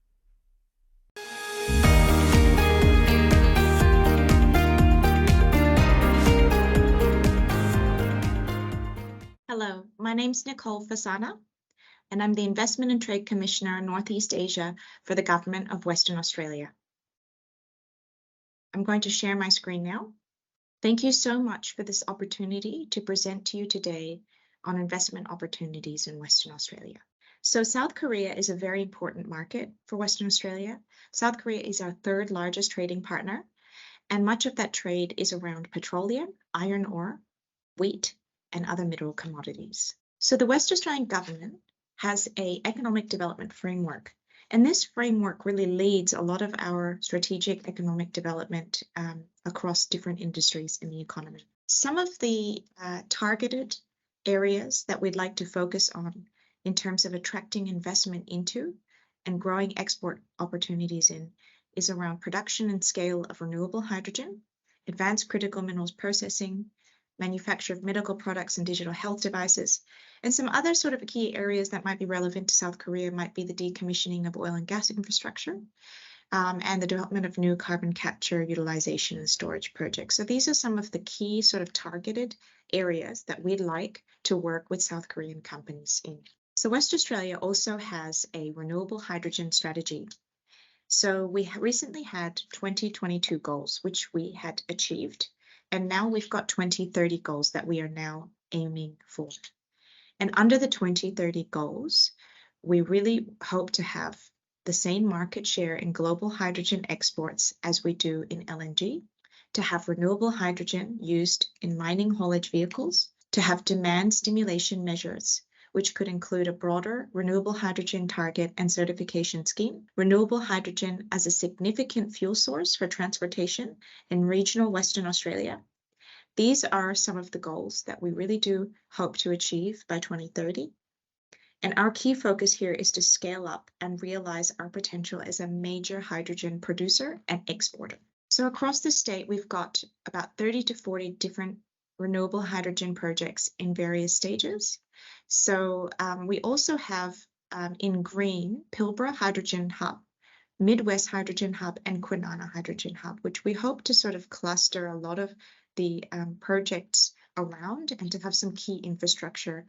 Hello, my name's Nicole Fasana, and I'm the Investment and Trade Commissioner in Northeast Asia for the Government of Western Australia. I'm going to share my screen now. Thank you so much for this opportunity to present to you today on investment opportunities in Western Australia. So South Korea is a very important market for Western Australia. South Korea is our third largest trading partner, and much of that trade is around petroleum, iron ore, wheat, and other mineral commodities. So the West Australian government has an economic development framework, and this framework really leads a lot of our strategic economic development across different industries in the economy. Some of the targeted areas that we'd like to focus on in terms of attracting investment into and growing export opportunities in is around production and scale of renewable hydrogen, advanced critical minerals processing, manufacture of medical products and digital health devices, and some other sort of key areas that might be relevant to South Korea might be the decommissioning of oil and gas infrastructure and the development of new carbon capture, utilization, and storage projects. So these are some of the key sort of targeted areas that we'd like to work with South Korean companies in. So West Australia also has a renewable hydrogen strategy. So we recently had 2022 goals, which we had achieved. And now we've got 2030 goals that we are now aiming for. And under the 2030 goals, we really hope to have the same market share in global hydrogen exports as we do in LNG, to have renewable hydrogen used in mining haulage vehicles, to have demand stimulation measures, which could include a broader renewable hydrogen target and certification scheme, renewable hydrogen as a significant fuel source for transportation in regional Western Australia. These are some of the goals that we really do hope to achieve by 2030. And our key focus here is to scale up and realize our potential as a major hydrogen producer and exporter. So across the state, we've got about 30 to 40 different renewable hydrogen projects in various stages. So we also have in green, Pilbara Hydrogen Hub, Midwest Hydrogen Hub, and Kwinana Hydrogen Hub, which we hope to sort of cluster a lot of the projects around and to have some key infrastructure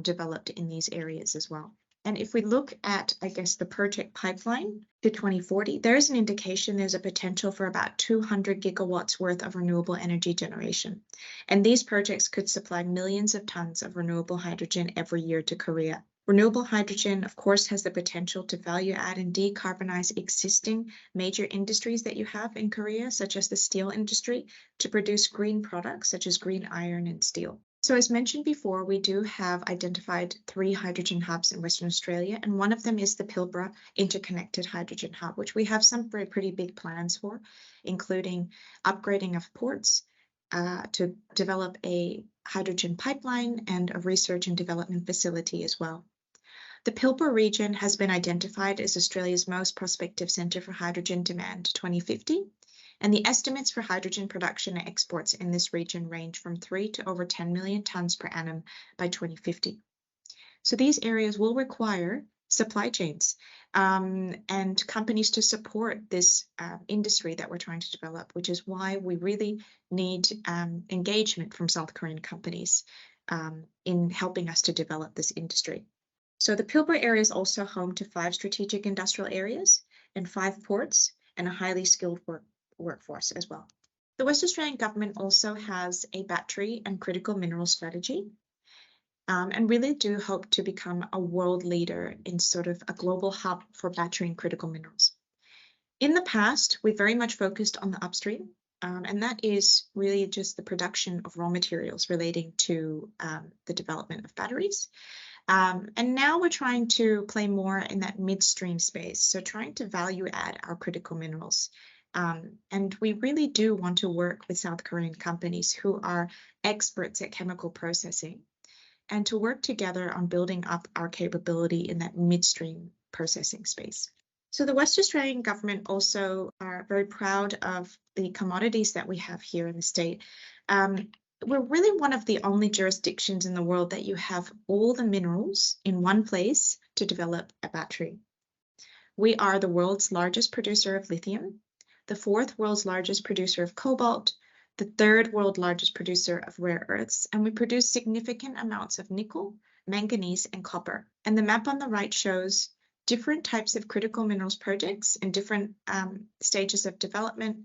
developed in these areas as well. And if we look at, I guess, the project pipeline to 2040, there is an indication there's a potential for about 200 gigawatts worth of renewable energy generation. And these projects could supply millions of tons of renewable hydrogen every year to Korea. Renewable hydrogen, of course, has the potential to value add and decarbonize existing major industries that you have in Korea, such as the steel industry, to produce green products such as green iron and steel. So as mentioned before, we do have identified 3 hydrogen hubs in Western Australia, and one of them is the Pilbara Interconnected Hydrogen Hub, which we have some pretty big plans for, including upgrading of ports, to develop a hydrogen pipeline and a research and development facility as well. The Pilbara region has been identified as Australia's most prospective centre for hydrogen demand to 2050, and the estimates for hydrogen production and exports in this region range from 3 to over 10 million tonnes per annum by 2050. So these areas will require supply chains and companies to support this industry that we're trying to develop, which is why we really need engagement from South Korean companies in helping us to develop this industry. So the Pilbara area is also home to 5 strategic industrial areas and 5 ports and a highly skilled workforce as well. The West Australian government also has a battery and critical mineral strategy, and really do hope to become a world leader in sort of a global hub for battery and critical minerals. In the past, we very much focused on the upstream, and that is really just the production of raw materials relating to the development of batteries. And now we're trying to play more in that midstream space, so trying to value add our critical minerals. And we really do want to work with South Korean companies who are experts at chemical processing and to work together on building up our capability in that midstream processing space. So the West Australian government also are very proud of the commodities that we have here in the state. We're really one of the only jurisdictions in the world that you have all the minerals in one place to develop a battery. We are the world's largest producer of lithium, the 4th world's largest producer of cobalt, the 3rd world largest producer of rare earths, and we produce significant amounts of nickel, manganese, and copper. And the map on the right shows different types of critical minerals projects in different stages of development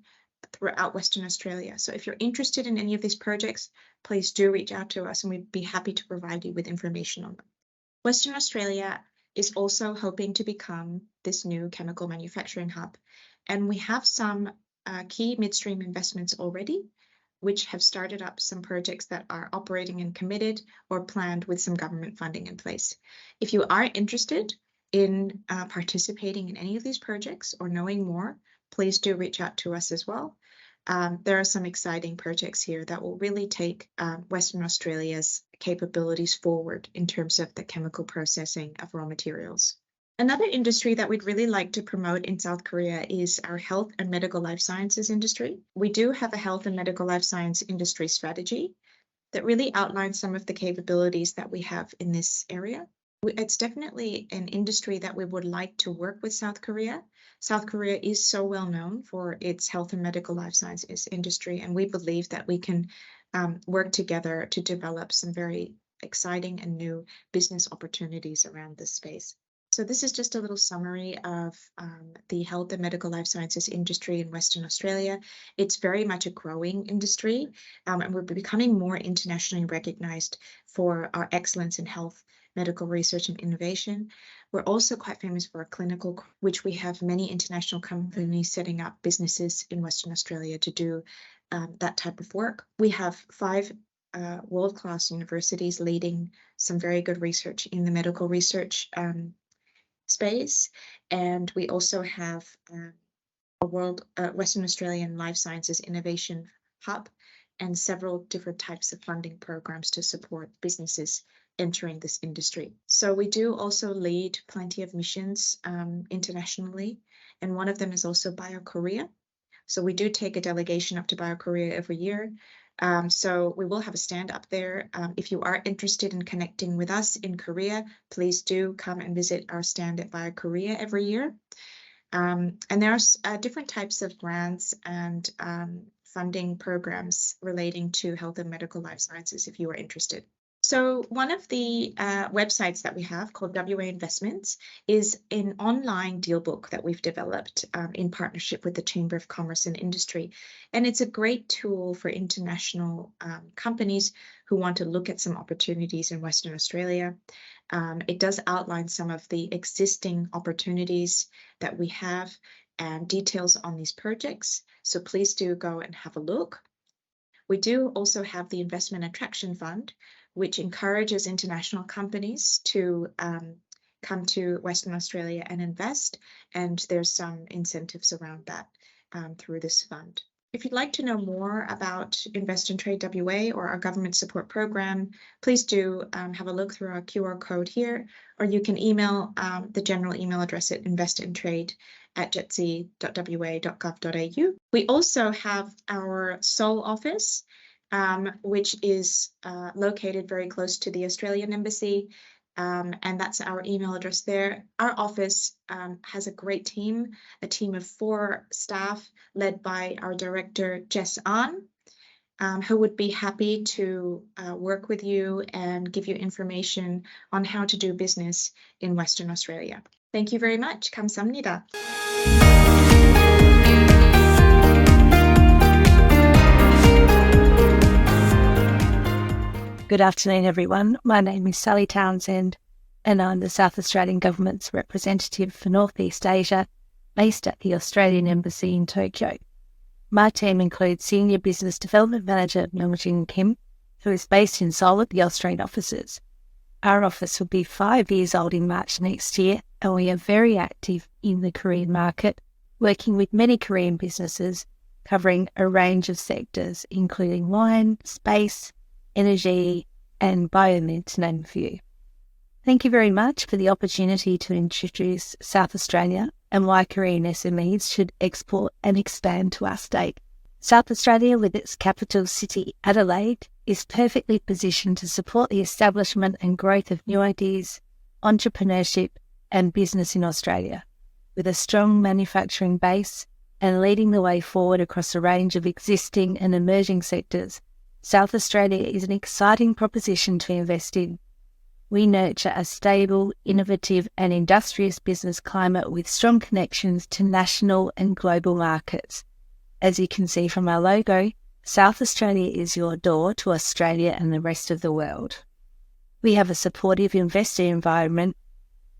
throughout Western Australia. So if you're interested in any of these projects, please do reach out to us and we'd be happy to provide you with information on them. Western Australia is also hoping to become this new chemical manufacturing hub. And we have some key midstream investments already, which have started up some projects that are operating and committed or planned with some government funding in place. If you are interested in participating in any of these projects or knowing more, please do reach out to us as well. There are some exciting projects here that will really take Western Australia's capabilities forward in terms of the chemical processing of raw materials. Another industry that we'd really like to promote in South Korea is our health and medical life sciences industry. We do have a health and medical life science industry strategy that really outlines some of the capabilities that we have in this area. It's definitely an industry that we would like to work with South Korea. South Korea is so well known for its health and medical life sciences industry, and we believe that we can work together to develop some very exciting and new business opportunities around this space. So this is just a little summary of the health and medical life sciences industry in Western Australia. It's very much a growing industry, and we're becoming more internationally recognized for our excellence in health, medical research and innovation. We're also quite famous for our clinical, which we have many international companies setting up businesses in Western Australia to do that type of work. We have 5 world-class universities leading some very good research in the medical research space, and we also have a Western Australian Life Sciences Innovation Hub and several different types of funding programs to support businesses entering this industry. So we do also lead plenty of missions internationally, and one of them is also BioKorea. So we do take a delegation up to BioKorea every year So we will have a stand up there. If you are interested in connecting with us in Korea, please do come and visit our stand at Via Korea every year. And there are different types of grants and funding programs relating to health and medical life sciences if you are interested. So one of the websites that we have called WA Investments is an online deal book that we've developed in partnership with the Chamber of Commerce and Industry. And it's a great tool for international companies who want to look at some opportunities in Western Australia. It does outline some of the existing opportunities that we have and details on these projects. So please do go and have a look. We do also have the Investment Attraction Fund, which encourages international companies to come to Western Australia and invest. And there's some incentives around that through this fund. If you'd like to know more about Invest and Trade WA or our government support program, please do have a look through our QR code here, or you can email the general email address at investandtrade@jetc.wa.gov.au. We also have our Seoul office, which is located very close to the Australian Embassy, and that's our email address there. Our office has a great team, a team of 4 staff led by our director, Jess An, who would be happy to work with you and give you information on how to do business in Western Australia. Thank you very much. 감사합니다. Good afternoon, everyone. My name is Sally Townsend, and I'm the South Australian Government's representative for North East Asia, based at the Australian Embassy in Tokyo. My team includes Senior Business Development Manager Myungjin Kim, who is based in Seoul at the Australian offices. Our office will be 5 years old in March next year, and we are very active in the Korean market, working with many Korean businesses, covering a range of sectors, including wine, space, energy, and biomed, to name a few. Thank you very much for the opportunity to introduce South Australia and why Korean SMEs should export and expand to our state. South Australia, with its capital city Adelaide, is perfectly positioned to support the establishment and growth of new ideas, entrepreneurship, and business in Australia. With a strong manufacturing base and leading the way forward across a range of existing and emerging sectors, South Australia is an exciting proposition to invest in. We nurture a stable, innovative and industrious business climate with strong connections to national and global markets. As you can see from our logo, South Australia is your door to Australia and the rest of the world. We have a supportive investor environment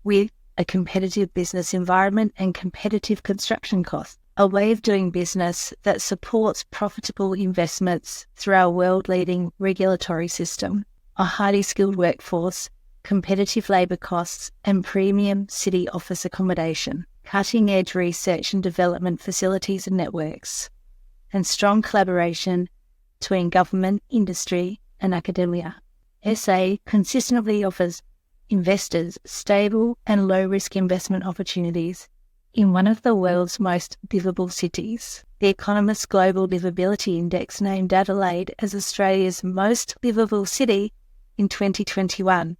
with a competitive business environment and competitive construction costs. A way of doing business that supports profitable investments through our world-leading regulatory system, a highly skilled workforce, competitive labour costs, and premium city office accommodation, cutting-edge research and development facilities and networks, and strong collaboration between government, industry, and academia. SA consistently offers investors stable and low-risk investment opportunities in one of the world's most livable cities. The Economist Global Livability Index named Adelaide as Australia's most livable city in 2021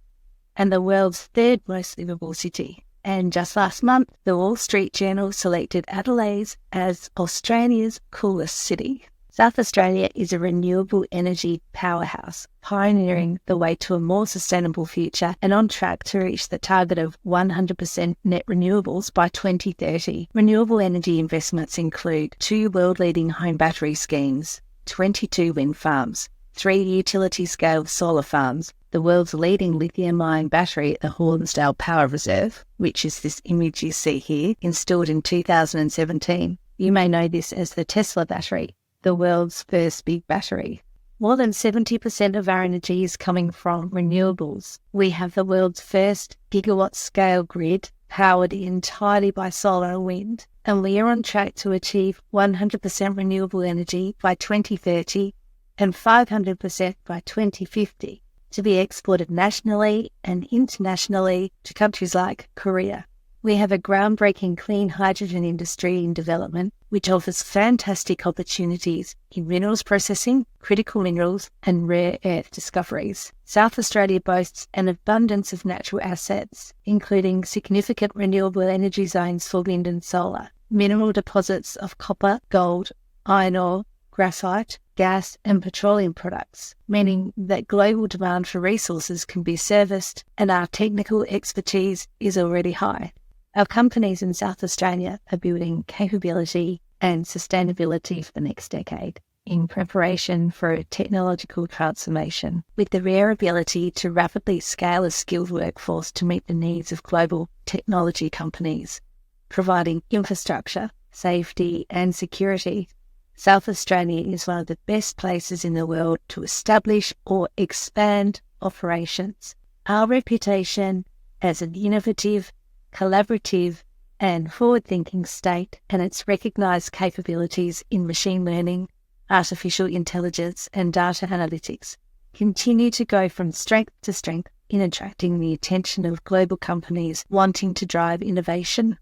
and the world's 3rd most livable city. And just last month, the Wall Street Journal selected Adelaide as Australia's coolest city. South Australia is a renewable energy powerhouse, pioneering the way to a more sustainable future and on track to reach the target of 100% net renewables by 2030. Renewable energy investments include 2 world-leading home battery schemes, 22 wind farms, 3 utility-scale solar farms, the world's leading lithium-ion battery at the Hornsdale Power Reserve, which is this image you see here, installed in 2017. You may know this as the Tesla battery, the world's first big battery. More than 70% of our energy is coming from renewables. We have the world's first gigawatt-scale grid powered entirely by solar and wind, and we are on track to achieve 100% renewable energy by 2030 and 500% by 2050 to be exported nationally and internationally to countries like Korea, We have a groundbreaking clean hydrogen industry in development, which offers fantastic opportunities in minerals processing, critical minerals, and rare earth discoveries. South Australia boasts an abundance of natural assets, including significant renewable energy zones for wind and solar, mineral deposits of copper, gold, iron ore, graphite, gas, and petroleum products, meaning that global demand for resources can be serviced and our technical expertise is already high. Our companies in South Australia are building capability and sustainability for the next decade in preparation for a technological transformation with the rare ability to rapidly scale a skilled workforce to meet the needs of global technology companies, providing infrastructure, safety and security. South Australia is one of the best places in the world to establish or expand operations. Our reputation as an innovative, collaborative and forward-thinking state and its recognised capabilities in machine learning, artificial intelligence and data analytics continue to go from strength to strength in attracting the attention of global companies wanting to drive innovation.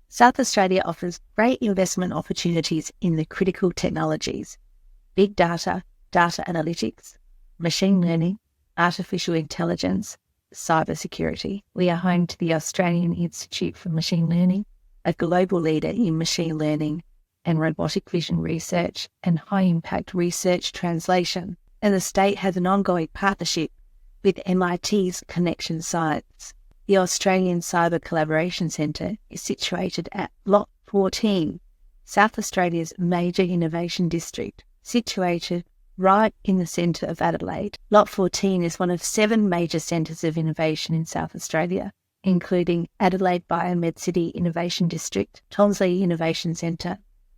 South Australia offers great investment opportunities in the critical technologies, big data, data analytics, machine learning, artificial intelligence, cybersecurity. We are home to the Australian Institute for Machine Learning, a global leader in machine learning and robotic vision research and high-impact research translation, and the state has an ongoing partnership with MIT's Connection Science. The Australian Cyber Collaboration Centre is situated at Lot 14, South Australia's major innovation district, situated right in the centre of Adelaide. Lot 14 is one of 7 major centres of innovation in South Australia, including Adelaide Biomed-City Innovation District, Tonsley Innovation Centre,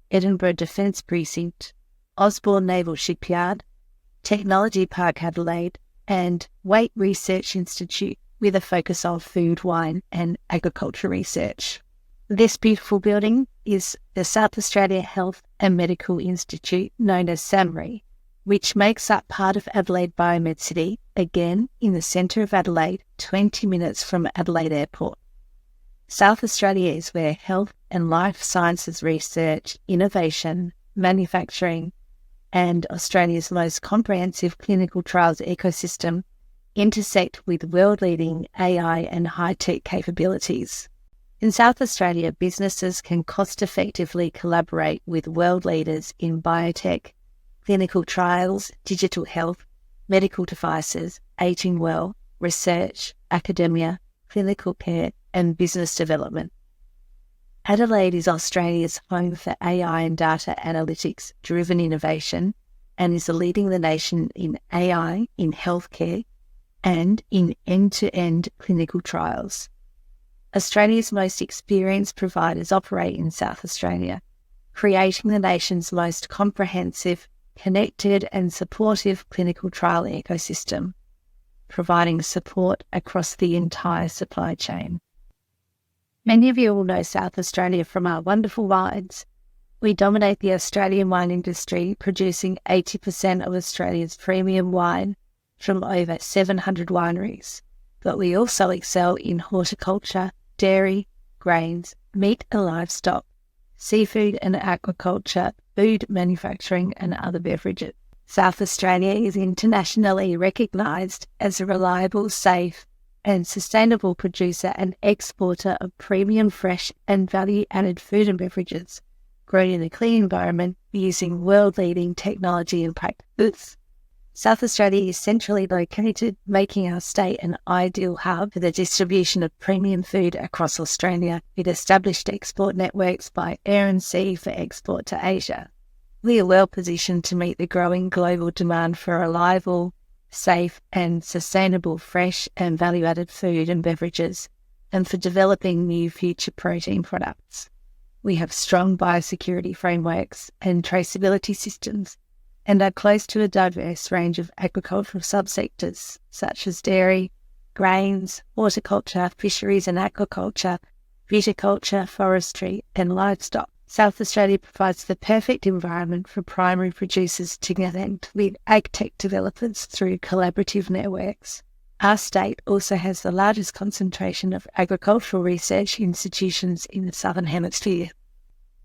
Edinburgh Defence Precinct, Osborne Naval Shipyard, Technology Park Adelaide, and Waite Research Institute, with a focus on food, wine and agriculture research. This beautiful building is the South Australia Health and Medical Institute, known as SAMRI, which makes up part of Adelaide Biomed City, again in the centre of Adelaide, 20 minutes from Adelaide Airport. South Australia is where health and life sciences research, innovation, manufacturing, and Australia's most comprehensive clinical trials ecosystem intersect with world-leading AI and high-tech capabilities. In South Australia, businesses can cost-effectively collaborate with world leaders in biotech, clinical trials, digital health, medical devices, aging well, research, academia, clinical care, and business development. Adelaide is Australia's home for AI and data analytics-driven innovation and is leading the nation in AI in healthcare and in end-to-end clinical trials. Australia's most experienced providers operate in South Australia, creating the nation's most comprehensive, connected and supportive clinical trial ecosystem, providing support across the entire supply chain. Many of you will know South Australia from our wonderful wines. We dominate the Australian wine industry, producing 80% of Australia's premium wine from over 700 wineries. But we also excel in horticulture, dairy, grains, meat and livestock, seafood and aquaculture, food manufacturing and other beverages. South Australia is internationally recognised as a reliable, safe and sustainable producer and exporter of premium fresh and value-added food and beverages grown in a clean environment using world-leading technology and practices. South Australia is centrally located, making our state an ideal hub for the distribution of premium food across Australia, with established export networks by air and sea for export to Asia. We are well positioned to meet the growing global demand for reliable, safe and sustainable fresh and value-added food and beverages, and for developing new future protein products. We have strong biosecurity frameworks and traceability systems, and are close to a diverse range of agricultural subsectors such as dairy, grains, horticulture, fisheries and aquaculture, viticulture, forestry and livestock. South Australia provides the perfect environment for primary producers to connect with agtech developers through collaborative networks. Our state also has the largest concentration of agricultural research institutions in the Southern Hemisphere.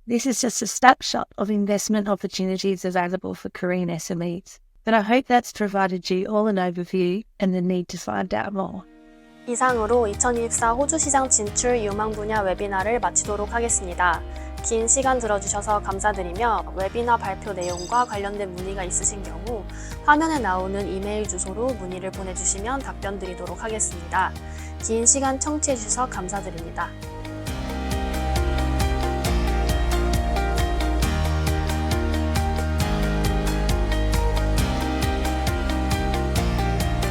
This is just a snapshot of investment opportunities available for Korean SMEs, but I hope that's provided you all an overview and the need to find out more. 이상으로 2024 호주시장 진출 유망분야 웨비나를 마치도록 하겠습니다. 긴 시간 들어주셔서 감사드리며 웨비나 발표 내용과 관련된 문의가 있으신 경우 화면에 나오는 이메일 주소로 문의를 보내주시면 답변 드리도록 하겠습니다. 긴 시간 청취해주셔서 감사드립니다.